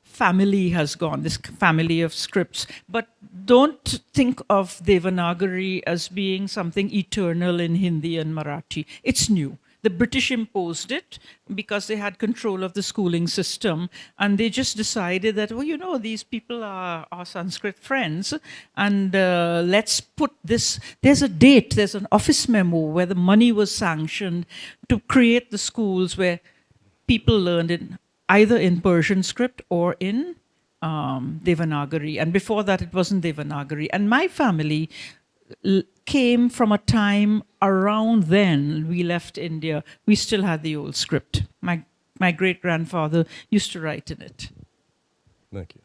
family has gone, this family of scripts. But don't think of Devanagari as being something eternal in Hindi and Marathi. It's new. The British imposed it because they had control of the schooling system, and they just decided that, these people are our Sanskrit friends, and let's put this. There's a date, there's an office memo where the money was sanctioned to create the schools where people learned it either in Persian script or in Devanagari. And before that, it wasn't Devanagari. And my family came from a time around then we left India. We still had the old script. My great-grandfather used to write in it. Thank you.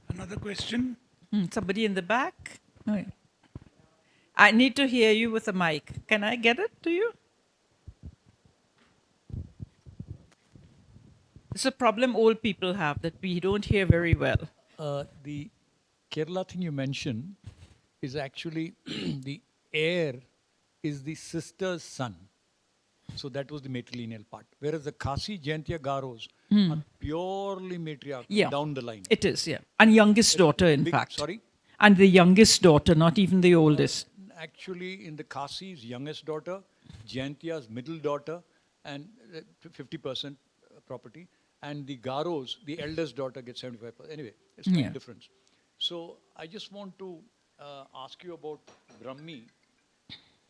Another question? Somebody in the back? Oh, yeah. I need to hear you with a mic. Can I get it to you? It's a problem old people have, that we don't hear very well. The Kerala thing you mentioned is actually the heir is the sister's son. So that was the matrilineal part. Whereas the Kasi Jaintia Garos are purely matriarchal down the line. It is, yeah. And youngest daughter, in fact. Sorry? And the youngest daughter, not even the oldest. Actually, in the Kasi's youngest daughter, Jaintia's middle daughter, and 50% property. And the Garos, the eldest daughter, gets 75%. Anyway, it's no difference. So I just want to ask you about Brahmi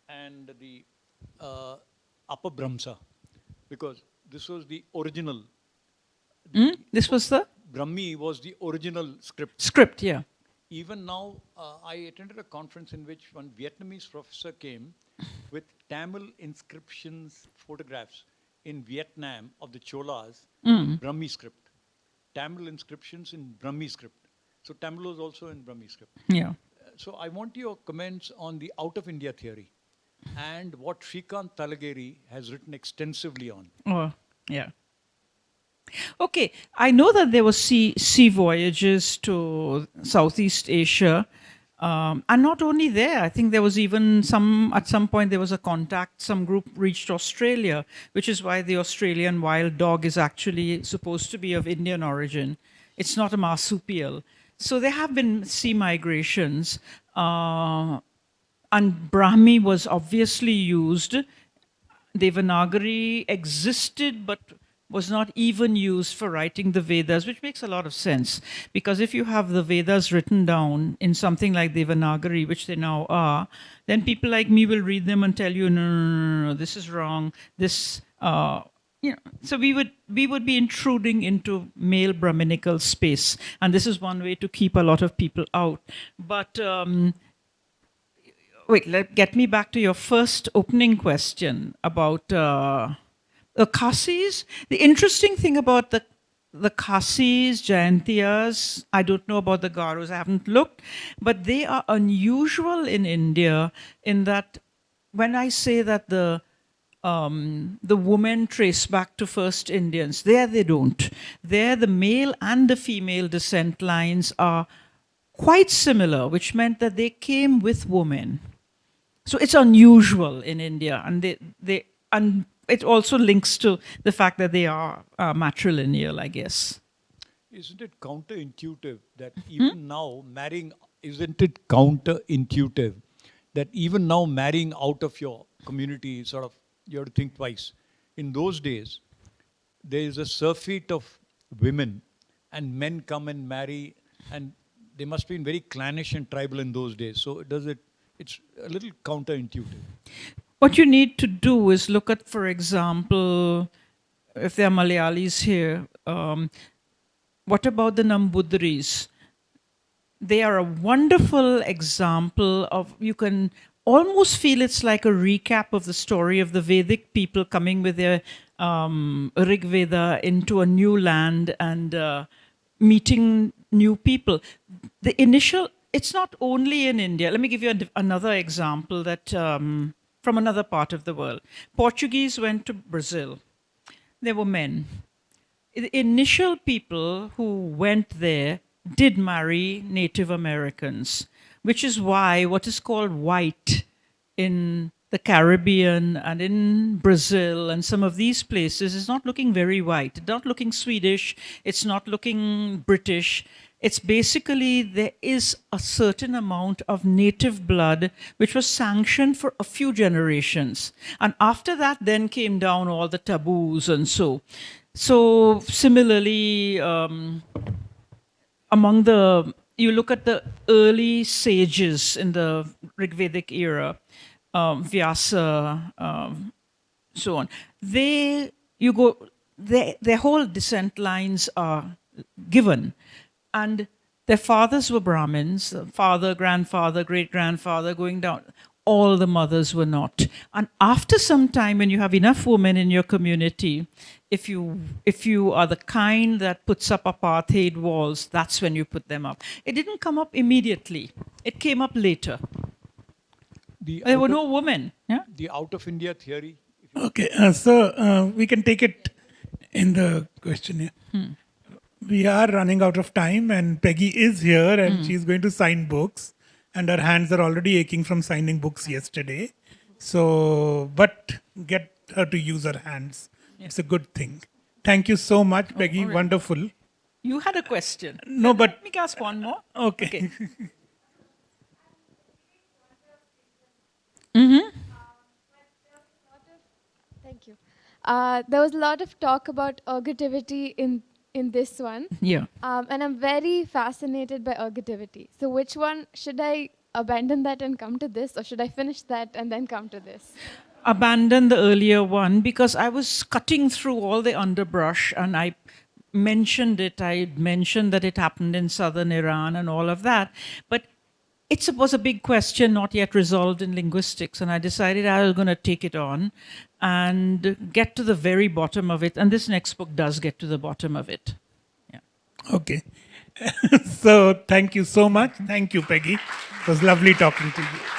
and the Upper Brahmsa, because this was the original. This was the? Brahmi was the original script. Script, yeah. even now, I attended a conference in which one Vietnamese professor came with Tamil inscriptions, photographs in Vietnam of the Cholas in Brahmi script. Tamil inscriptions in Brahmi script. So Tamil was also in Brahmi script. Yeah. So I want your comments on the out of India theory and what Shrikant Talageri has written extensively on. Oh, yeah. Okay, I know that there were sea voyages to Southeast Asia, and not only there. I think there was even at some point there was a contact. Some group reached Australia, which is why the Australian wild dog is actually supposed to be of Indian origin. It's not a marsupial. So there have been sea migrations, and Brahmi was obviously used. Devanagari existed, but was not even used for writing the Vedas, which makes a lot of sense. Because if you have the Vedas written down in something like Devanagari, which they now are, then people like me will read them and tell you, no, this is wrong. This, so we would be intruding into male Brahminical space. And this is one way to keep a lot of people out. But get me back to your first opening question about the Khasis. The interesting thing about the Khasis, Jayantiyas, I don't know about the Garos, I haven't looked, but they are unusual in India in that when I say that the women trace back to first Indians, there they don't. There the male and the female descent lines are quite similar, which meant that they came with women. So it's unusual in India, and it also links to the fact that they are matrilineal, I guess. Isn't it counterintuitive that even now marrying, isn't it counterintuitive that even now marrying out of your community, sort of, you have to think twice. In those days, there is a surfeit of women and men come and marry, and they must have been very clannish and tribal in those days. So it's a little counterintuitive. What you need to do is look at, for example, if there are Malayalis here, what about the Nambudris? They are a wonderful example of, you can almost feel it's like a recap of the story of the Vedic people coming with their Rig Veda into a new land and meeting new people. The initial, it's not only in India. Let me give you another example that from another part of the world. Portuguese went to Brazil. There were men. The initial people who went there did marry Native Americans, which is why what is called white in the Caribbean and in Brazil and some of these places is not looking very white. It's not looking Swedish. It's not looking British. It's basically, there is a certain amount of native blood which was sanctioned for a few generations. And after that, then came down all the taboos and so. So similarly, among the, you look at the early sages in the Rigvedic era, Vyasa, so on. Their whole descent lines are given. And their fathers were Brahmins, father, grandfather, great-grandfather, going down. All the mothers were not. And after some time, when you have enough women in your community, if you are the kind that puts up apartheid walls, that's when you put them up. It didn't come up immediately. It came up later. There were no women. Yeah? The out of India theory. Okay, so we can take it in the questionnaire. We are running out of time, and Peggy is here, and she's going to sign books, and her hands are already aching from signing books yesterday. So, but get her to use her hands. Yeah. It's a good thing. Thank you so much, Peggy. Right. Wonderful. You had a question. No, but... Let me ask one more. Okay. Thank you. There was a lot of talk about ergativity in this one. Yeah. And I'm very fascinated by ergativity. So which one, should I abandon that and come to this, or should I finish that and then come to this? Abandon the earlier one, because I was cutting through all the underbrush and I mentioned it. I mentioned that it happened in southern Iran and all of that. But it was a big question not yet resolved in linguistics. And I decided I was going to take it on and get to the very bottom of it. And this next book does get to the bottom of it. Yeah. Okay. So thank you so much. Thank you, Peggy. It was lovely talking to you.